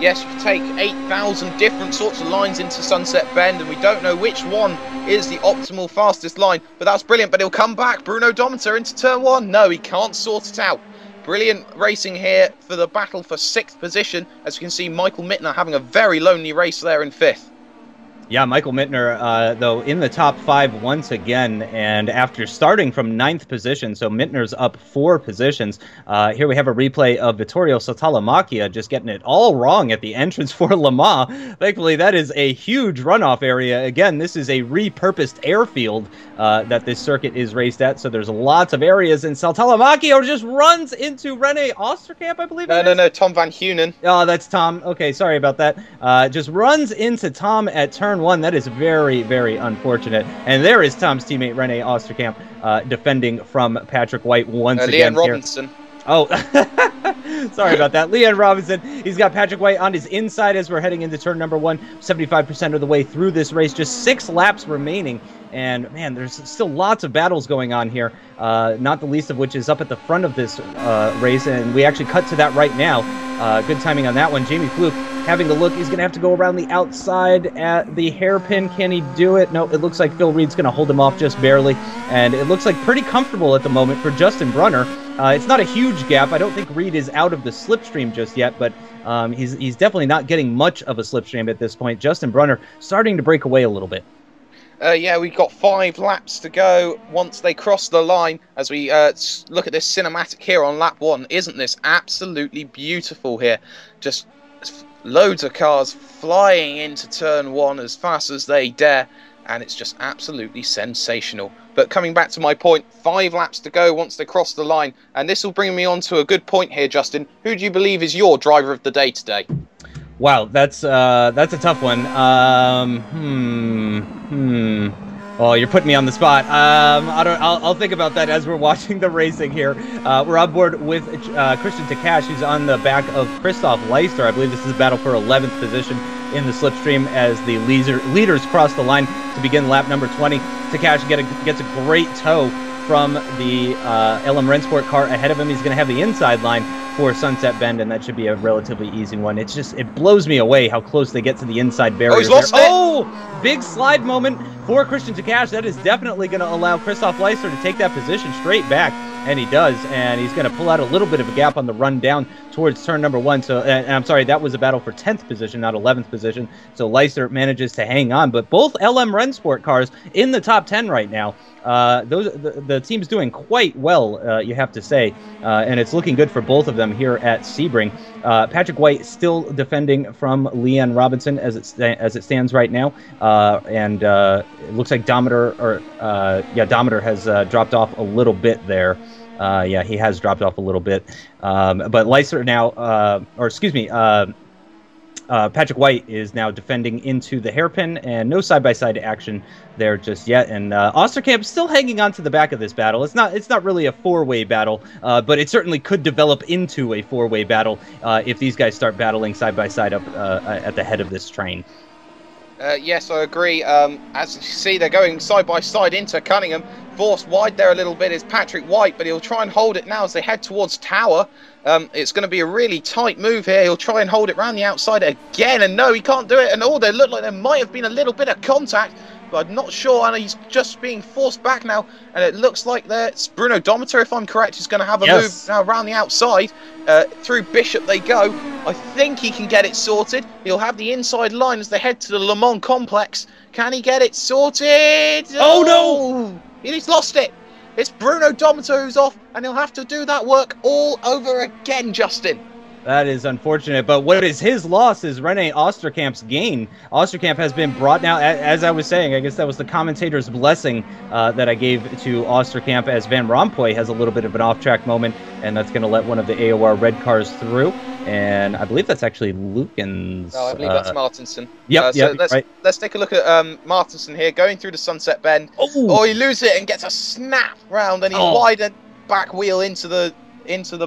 Yes, you can take 8,000 different sorts of lines into Sunset Bend, and we don't know which one is the optimal fastest line. But that's brilliant, but he'll come back. Bruno Dometer into turn 1. No, he can't sort it out. Brilliant racing here for the battle for 6th position. As you can see, Michael Mittner having a very lonely race there in 5th. Yeah, Michael Mittner, though, in the top 5 once again, and after starting from 9th position, so Mittner's up 4 positions. Here we have a replay of Vittorio Saltalamacchia just getting it all wrong at the entrance for Le Mans. Thankfully, that is a huge runoff area. Again, this is a repurposed airfield that this circuit is raced at, so there's lots of areas, and Saltalamacchia just runs into Rene Osterkamp, I believe No, Tom Van Hunen. Oh, that's Tom. Okay, sorry about that. Just runs into Tom at turn 1. That is very, very unfortunate. And there is Tom's teammate Rene Osterkamp defending from Patrick White once again. Leon Robinson. Oh, sorry about that. Leon Robinson. He's got Patrick White on his inside as we're heading into turn number 1. 75% of the way through this race. Just 6 laps remaining. And, man, there's still lots of battles going on here, not the least of which is up at the front of this race. And we actually cut to that right now. Good timing on that one. Jamie Fluke having a look. He's going to have to go around the outside at the hairpin. Can he do it? No, it looks like Phil Reed's going to hold him off just barely. And it looks like pretty comfortable at the moment for Justin Brunner. It's not a huge gap. I don't think Reed is out of the slipstream just yet, but he's definitely not getting much of a slipstream at this point. Justin Brunner starting to break away a little bit. Yeah, we've got 5 laps to go once they cross the line. As we look at this cinematic here on lap 1, isn't this absolutely beautiful here? Just loads of cars flying into turn 1 as fast as they dare, and it's just absolutely sensational. But coming back to my point, 5 laps to go once they cross the line, and this will bring me on to a good point here, Justin. Who do you believe is your driver of the day today? Wow, that's a tough one. Oh, you're putting me on the spot. I'll think about that as we're watching the racing here. We're on board with Christian Takash, who's on the back of Christoph Leister. I believe this is a battle for 11th position in the slipstream as the leaders cross the line to begin lap number 20. Takash gets a great tow from the LM Rennsport car ahead of him. He's going to have the inside line for Sunset Bend, and that should be a relatively easy one. It blows me away how close they get to the inside barrier. Oh, he's lost it. Oh, big slide moment for Christian Takash. That is definitely going to allow Christoph Leister to take that position straight back. and he does, and he's going to pull out a little bit of a gap on the run down towards turn number 1. So, and I'm sorry, that was a battle for 10th position, not 11th position. So Leister manages to hang on, but both LM Rennsport cars in the top 10 right now. The team's doing quite well, you have to say, and it's looking good for both of them here at Sebring. Patrick White still defending from Leanne Robinson as it stands right now, and it looks like Dometer has dropped off a little bit there. Yeah, he has dropped off a little bit, but Leister now, Patrick White is now defending into the hairpin, and no side-by-side action there just yet. And Osterkamp still hanging on to the back of this battle. It's not really a four-way battle, but it certainly could develop into a four-way battle if these guys start battling side-by-side up at the head of this train. Yes, I agree. As you see, they're going side-by-side into Cunningham. Forced wide there a little bit is Patrick White, but he'll try and hold it now as they head towards Tower. It's going to be a really tight move here. He'll try and hold it around the outside again, and no, he can't do it. And they look like there might have been a little bit of contact, but I'm not sure. And he's just being forced back now, and it looks like it's Bruno Dometer, if I'm correct, is going to have a move now around the outside. Through Bishop they go. I think he can get it sorted. He'll have the inside line as they head to the Le Mans complex. Can he get it sorted? Oh no! He's lost it. It's Bruno Dometer who's off, and he'll have to do that work all over again, Justin. That is unfortunate, but what is his loss is Rene Osterkamp's gain. Osterkamp has been brought now, as I was saying, I guess that was the commentator's blessing that I gave to Osterkamp, as Van Rompuy has a little bit of an off-track moment, and that's going to let one of the AOR red cars through. And I believe that's actually Luken's. No, I believe that's Martinsen. Yep, let's take a look at Martinsen here, going through the sunset bend. Oh, he loses it and gets a snap round, and he's wide and back wheel into the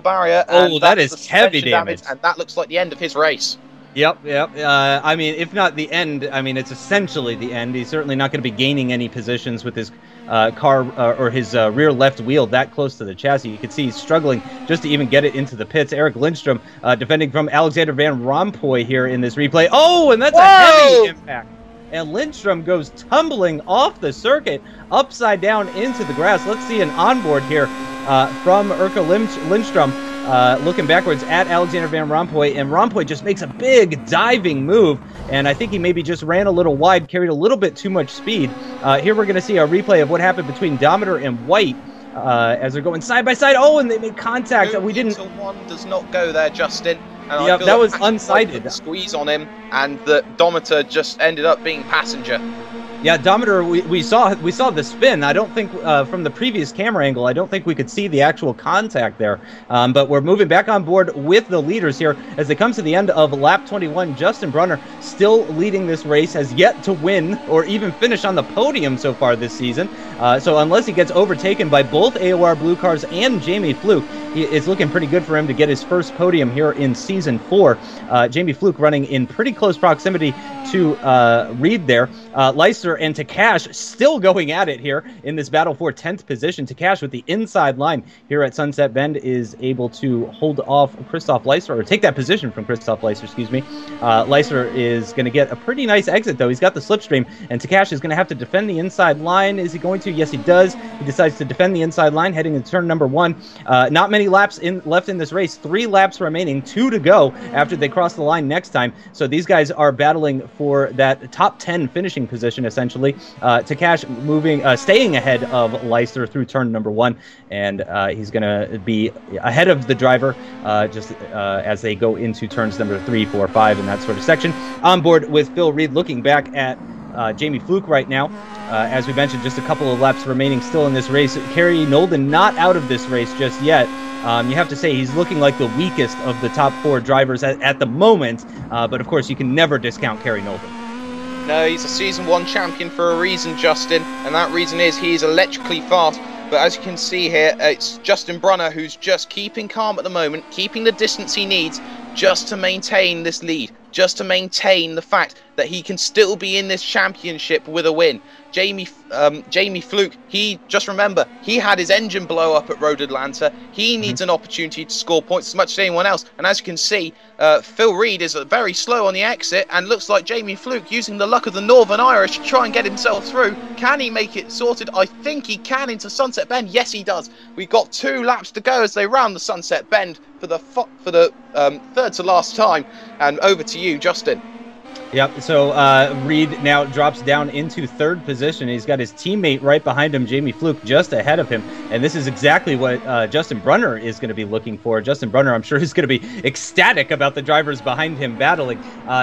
barrier. Oh, that is heavy damage. And that looks like the end of his race. Yep. I mean, if not the end, I mean, it's essentially the end. He's certainly not going to be gaining any positions with his car or his rear left wheel that close to the chassis. You can see he's struggling just to even get it into the pits. Eric Lindstrom defending from Alexander Van Rompuy here in this replay. Oh, and that's a heavy impact. And Lindstrom goes tumbling off the circuit upside down into the grass. Let's see an onboard here from Erka Lindstrom looking backwards at Alexander Van Rompuy, and Rompuy just makes a big diving move, and I think he maybe just ran a little wide, carried a little bit too much speed. Here we're going to see a replay of what happened between Dometer and White as they're going side by side. Oh, and they made contact. We didn't. One does not go there, Justin. And yeah, that was unsighted. Squeeze on him, and the Dometer just ended up being passenger. Yeah, Dometer, we saw the spin. I don't think from the previous camera angle, I don't think we could see the actual contact there. But we're moving back on board with the leaders here as they come to the end of lap 21. Justin Brunner, still leading this race, has yet to win or even finish on the podium so far this season. So unless he gets overtaken by both AOR Blue cars and Jamie Fluke, it's looking pretty good for him to get his first podium here in Season 4. Jamie Fluke running in pretty close proximity to Reed there. Leister and Takash still going at it here in this battle for 10th position. Takash with the inside line here at Sunset Bend is able to hold off Christoph Leister, or take that position from Christoph Leister, excuse me. Leister is going to get a pretty nice exit, though. He's got the slipstream, and Takash is going to have to defend the inside line. Is he going to? Yes, he does. He decides to defend the inside line heading into turn number 1. Not many laps left in this race. 3 laps remaining, 2 to go after they cross the line next time. So these guys are battling for that top 10 finishing position, essentially. Takash staying ahead of Leister through turn number 1, and he's going to be ahead of the driver just as they go into turns number 3, 4, 5, and that sort of section. On board with Phil Reed, looking back at Jamie Fluke right now. As we mentioned, just a couple of laps remaining still in this race. Kerry Knowlden not out of this race just yet. You have to say he's looking like the weakest of the top 4 drivers at the moment, but of course you can never discount Kerry Knowlden. No, he's a Season 1 champion for a reason, Justin, and that reason is he's electrically fast. But as you can see here, it's Justin Brunner who's just keeping calm at the moment, keeping the distance he needs just to maintain this lead, just to maintain the fact that he can still be in this championship with a win. Jamie Fluke, just remember, he had his engine blow up at Road Atlanta. He needs an opportunity to score points as much as anyone else. And as you can see, Phil Reed is very slow on the exit, and looks like Jamie Fluke using the luck of the Northern Irish to try and get himself through. Can he make it sorted? I think he can into Sunset Bend. Yes, he does. We've got 2 laps to go as they round the Sunset Bend for the third to last time. And over to you, Justin. Yep, so Reed now drops down into 3rd position. He's got his teammate right behind him, Jamie Fluke, just ahead of him. And this is exactly what Justin Brunner is going to be looking for. Justin Brunner, I'm sure, is going to be ecstatic about the drivers behind him battling.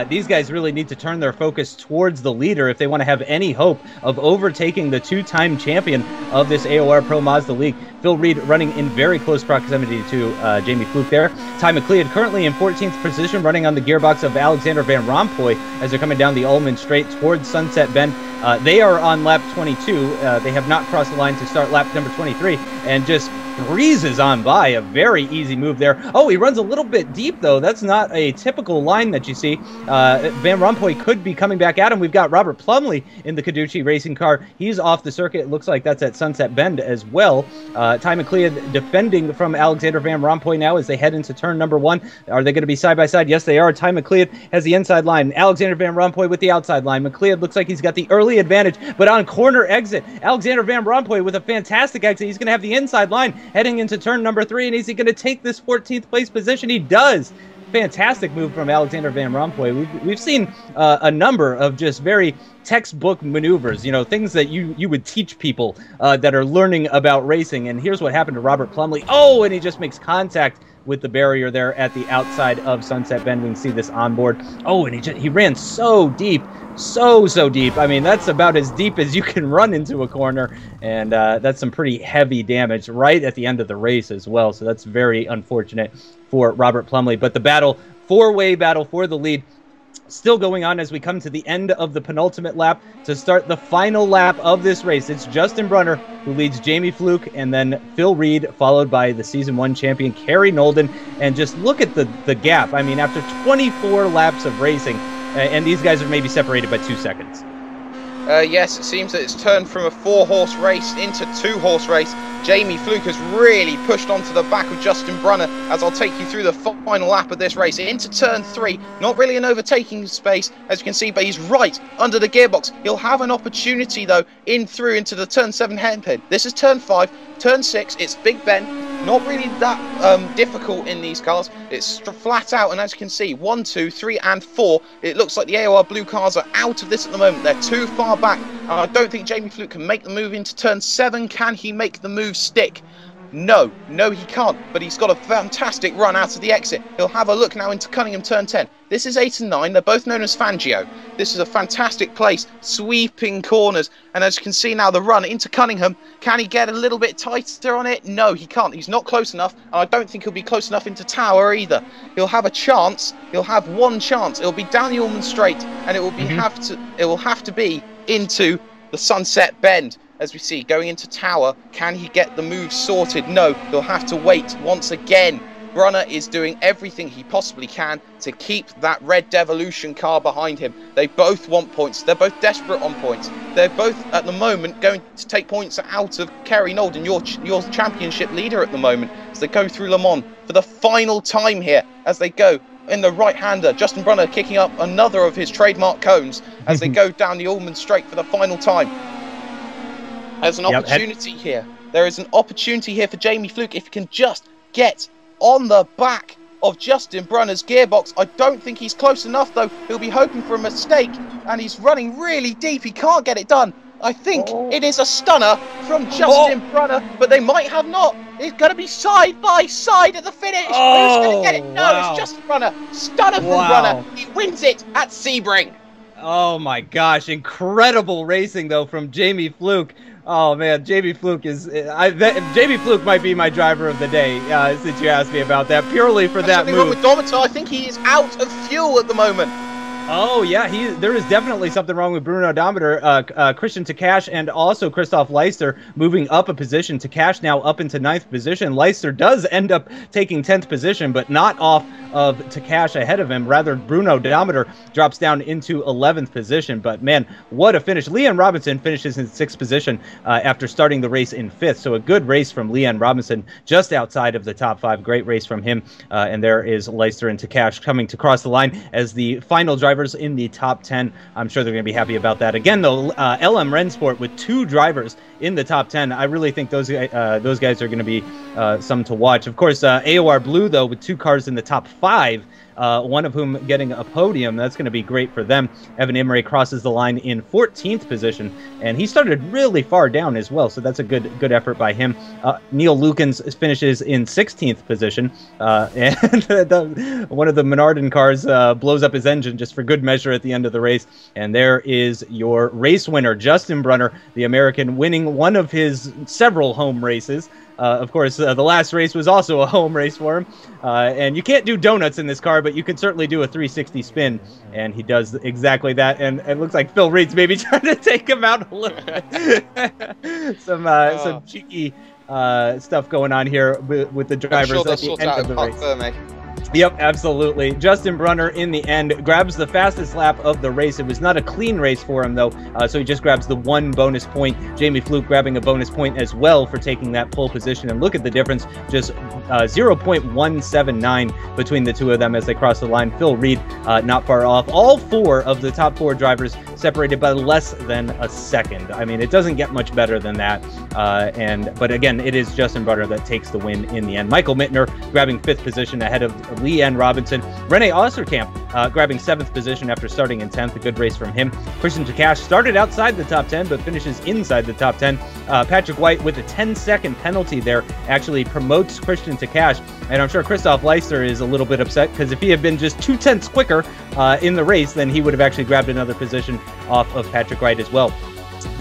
These guys really need to turn their focus towards the leader if they want to have any hope of overtaking the 2-time champion of this AOR Pro Mazda League. Phil Reed running in very close proximity to Jamie Fluke there. Ty McLeod currently in 14th position, running on the gearbox of Alexander Van Rompuy as they're coming down the Ullman Straight towards Sunset Bend. They are on lap 22. They have not crossed the line to start lap number 23, and just breezes on by. A very easy move there. Oh, he runs a little bit deep, though. That's not a typical line that you see. Van Rompuy could be coming back at him. We've got Robert Plumley in the Caducci racing car. He's off the circuit. It looks like that's at Sunset Bend as well. Ty McLeod defending from Alexander Van Rompuy now as they head into turn number 1. Are they going to be side by side? Yes, they are. Ty McLeod has the inside line. Alexander Van Rompuy with the outside line. McLeod looks like he's got the early advantage, but on corner exit, Alexander Van Rompuy with a fantastic exit. He's going to have the inside line heading into turn number 3, and is he going to take this 14th place position? He does. Fantastic move from Alexander Van Rompuy. We've seen a number of just very textbook maneuvers, you know, things that you would teach people that are learning about racing. And here's what happened to Robert Plumley. Oh, and he just makes contact with the barrier there at the outside of Sunset Bend. We can see this on board. Oh, and he ran so deep, so deep. I mean, that's about as deep as you can run into a corner, and that's some pretty heavy damage right at the end of the race as well. So that's very unfortunate for Robert Plumley. But the battle, 4-way battle for the lead, still going on as we come to the end of the penultimate lap to start the final lap of this race. It's Justin Brunner who leads Jamie Fluke, and then Phil Reed, followed by the Season 1 champion Kerry Knowlden. And just look at the gap. I mean, after 24 laps of racing, and these guys are maybe separated by 2 seconds. Yes, it seems that it's turned from a 4-horse race into 2-horse race. Jamie Fluke has really pushed onto the back of Justin Brunner, as I'll take you through the final lap of this race. Into turn 3, not really an overtaking space, as you can see, but he's right under the gearbox. He'll have an opportunity, though, through into the turn 7 hairpin. This is turn 5, turn 6, it's Big Ben. Not really that difficult in these cars. It's flat out, and as you can see, 1, 2, 3, and 4. It looks like the AOR Blue cars are out of this at the moment. They're too far back, and I don't think Jamie Fluke can make the move into turn 7. Can he make the move stick? No, he can't, but he's got a fantastic run out of the exit. He'll have a look now into Cunningham turn 10. This is 8 and 9. They're both known as Fangio. This is a fantastic place, sweeping corners, and as you can see now, the run into Cunningham. Can he get a little bit tighter on it? No, he can't. He's not close enough, and I don't think he'll be close enough into Tower either. He'll have a chance. He'll have one chance. It'll be down the Ullman Straight, and it will be it will have to be into the Sunset Bend. As we see, going into Tower, can he get the move sorted? No, he'll have to wait once again. Brunner is doing everything he possibly can to keep that Red Devolution car behind him. They both want points. They're both desperate on points. They're both, at the moment, going to take points out of Kerry Knowlden, your championship leader at the moment, as they go through Le Mans for the final time here, as they go in the right-hander. Justin Brunner kicking up another of his trademark cones as they go down the Ullman Straight for the final time. There's an opportunity here. There is an opportunity here for Jamie Fluke if he can just get on the back of Justin Brunner's gearbox. I don't think he's close enough, though. He'll be hoping for a mistake, and he's running really deep. He can't get it done. I think it is a stunner from Justin Brunner, but they might have not. It's going to be side by side at the finish. Who's going to get it? No, it's Justin Brunner. Stunner from Brunner. He wins it at Sebring. Oh my gosh, incredible racing though from Jamie Fluke. Oh man, Jamie Fluke is Jamie Fluke might be my driver of the day since you asked me about that, purely for that move. With Domitar, I think he is out of fuel at the moment. Oh, yeah, there is definitely something wrong with Bruno Odometer. Christian Takash and also Christoph Leister moving up a position. Takash now up into 9th position. Leister does end up taking 10th position, but not off of Takash ahead of him. Rather, Bruno Odometer drops down into 11th position. But, man, what a finish. Leon Robinson finishes in 6th position after starting the race in 5th. So a good race from Leon Robinson, just outside of the top 5. Great race from him. And there is Leister and Takash coming to cross the line as the final drivers in the top 10. I'm sure they're going to be happy about that. Again, though, LM Rennsport with 2 drivers in the top 10. I really think those guys are going to be some to watch. Of course, AOR Blue, though, with 2 cars in the top 5. One of whom getting a podium. That's going to be great for them. Evan Imre crosses the line in 14th position, and he started really far down as well, so that's a good effort by him. Neil Lukens finishes in 16th position, and one of the Menarden cars blows up his engine just for good measure at the end of the race, and there is your race winner, Justin Brunner, the American, winning one of his several home races. Of course, the last race was also a home race for him, and you can't do donuts in this car, but you can certainly do a 360 spin, and he does exactly that, and it looks like Phil Reed's maybe trying to take him out a little bit. Some cheeky stuff going on here with the drivers at the end of the race. Yep, absolutely. Justin Brunner, in the end, grabs the fastest lap of the race. It was not a clean race for him, though, so he just grabs the 1 bonus point. Jamie Fluke grabbing a bonus point as well for taking that pole position. And look at the difference, just 0.179 between the two of them as they cross the line. Phil Reed not far off. All 4 of the top 4 drivers separated by less than a second. I mean, it doesn't get much better than that. But again, it is Justin Brunner that takes the win in the end. Michael Mittner grabbing 5th position ahead of Leanne Robinson. Rene Osterkamp grabbing 7th position after starting in 10th. A good race from him. Christian Takash started outside the top 10, but finishes inside the top 10. Patrick White with a 10-second penalty there actually promotes Christian Takash. And I'm sure Christoph Leister is a little bit upset because if he had been just 2/10 quicker in the race, then he would have actually grabbed another position off of Patrick White as well.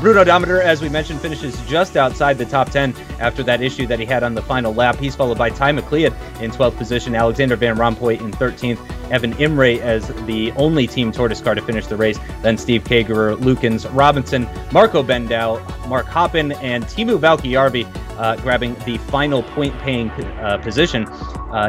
Bruno Odometer, as we mentioned, finishes just outside the top 10 after that issue that he had on the final lap. He's followed by Ty McLeod in 12th position, Alexander Van Rompuy in 13th, Evan Imre as the only Team Tortoise car to finish the race, then Steve Kagerer, Lukens, Robinson, Marco Bendow, Mark Hoppen, and Teemu Valkeejarvi grabbing the final point-paying position.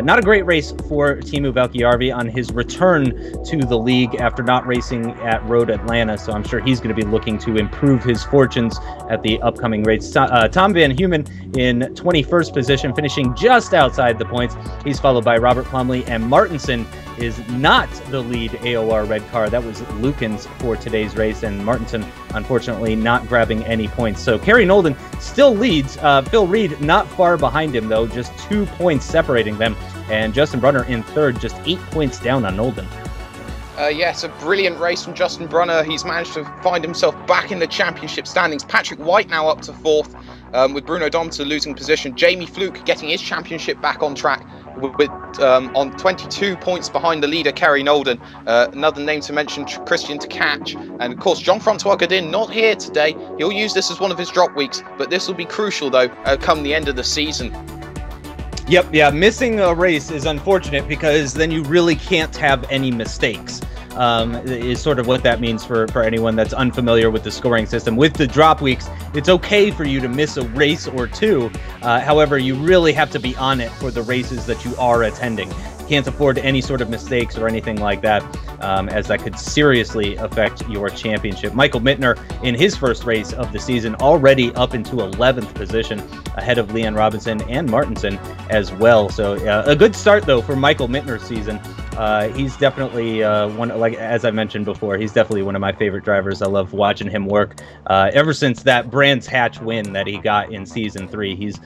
Not a great race for Teemu Valkeejarvi on his return to the league after not racing at Road Atlanta, so I'm sure he's going to be looking to improve his fortunes at the upcoming race. Tom Van Humen in 21st position, finishing just outside the points. He's followed by Robert Plumley, and Martinsen is not the lead AOR red car. That was Lukens for today's race, and Martinsen, unfortunately, not grabbing any points. So Kerry Knowlden still leads. Phil Reed not far behind him, though, just 2 points separating them. And Justin Brunner in 3rd, just 8 points down on Knowlden. Yeah, it's a brilliant race from Justin Brunner. He's managed to find himself back in the championship standings. Patrick White now up to 4th, with Bruno Odometer losing position. Jamie Fluke getting his championship back on track with on 22 points behind the leader, Kerry Knowlden. Another name to mention, Christian Takash. And of course, Jean-Francois Godin not here today. He'll use this as one of his drop weeks, but this will be crucial, though, come the end of the season. Yep, yeah, missing a race is unfortunate because then you really can't have any mistakes. Is sort of what that means for anyone that's unfamiliar with the scoring system. With the drop weeks, it's okay for you to miss a race or two. However, you really have to be on it for the races that you are attending. You can't afford any sort of mistakes or anything like that, as that could seriously affect your championship. Michael Mittner, in his first race of the season, already up into 11th position, ahead of Leon Robinson and Martinsen as well. So a good start, though, for Michael Mittner's season. He's definitely one, like as I mentioned before, he's definitely one of my favorite drivers. I love watching him work. Ever since that Brands Hatch win that he got in Season 3, he's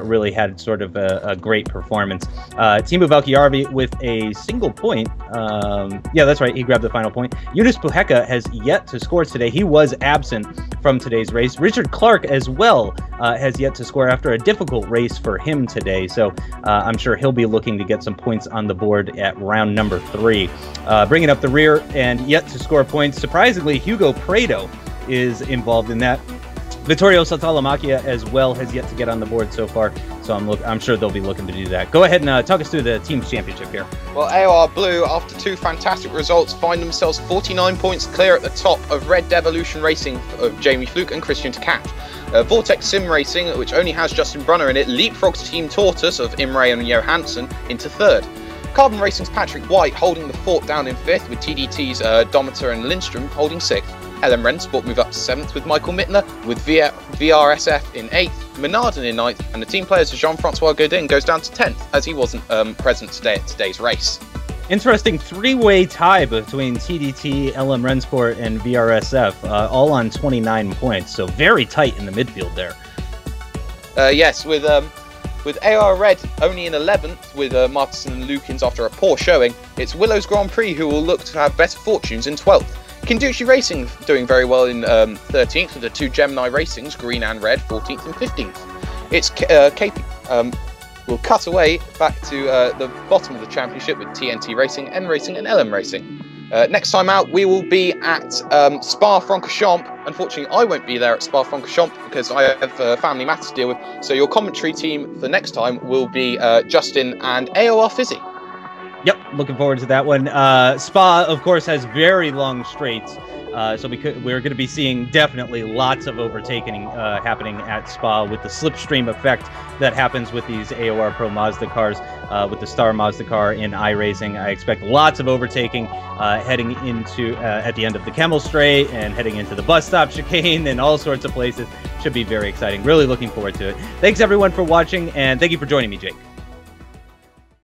really had sort of a great performance. Teemu Valkeejarvi with a single point. Yeah, that's right. He grabbed the final point. Yunus Puheka has yet to score today. He was absent from today's race. Richard Clark as well has yet to score after a difficult race for him today. So I'm sure he'll be looking to get some points on the board at round number 3. Bringing up the rear and yet to score points, surprisingly, Hugo Prado is involved in that. Vittorio Saltalamacchia as well has yet to get on the board so far, so I'm sure they'll be looking to do that. Go ahead and talk us through the team's championship here. Well, AOR Blue, after 2 fantastic results, find themselves 49 points clear at the top of Red Devolution Racing of Jamie Fluke and Christian Takat. Vortex Sim Racing, which only has Justin Brunner in it, leapfrogs Team Tortoise of Imre and Johansson into 3rd. Carbon Racing's Patrick White holding the fort down in 5th, with TDT's Dometer and Lindstrom holding 6th. LM Rennsport move up to 7th with Michael Mittner, with VRSF in 8th, Menarden in 9th, and the team players Jean-Francois Godin goes down to 10th, as he wasn't present today at today's race. Interesting 3-way tie between TDT, LM Rennsport, and VRSF, all on 29 points, so very tight in the midfield there. Yes, with AOR Red only in 11th, with Martinsen and Lukins after a poor showing, it's Willow's Grand Prix who will look to have better fortunes in 12th. Kinduchi Racing doing very well in 13th with the 2 Gemini Racings, Green and Red, 14th and 15th. It's KP. We'll cut away back to the bottom of the championship with TNT Racing, N Racing and LM Racing. Next time out, we will be at Spa-Francorchamps. Unfortunately, I won't be there at Spa-Francorchamps because I have family matters to deal with. So your commentary team for next time will be Justin and AOR Fizzy. Yep, looking forward to that one. Spa, of course, has very long straights, so we're going to be seeing definitely lots of overtaking happening at Spa with the slipstream effect that happens with these AOR Pro Mazda cars, with the Star Mazda car in iRacing. I expect lots of overtaking heading into at the end of the Kemmel Straight and heading into the bus stop chicane and all sorts of places. Should be very exciting. Really looking forward to it. Thanks, everyone, for watching, and thank you for joining me, Jake.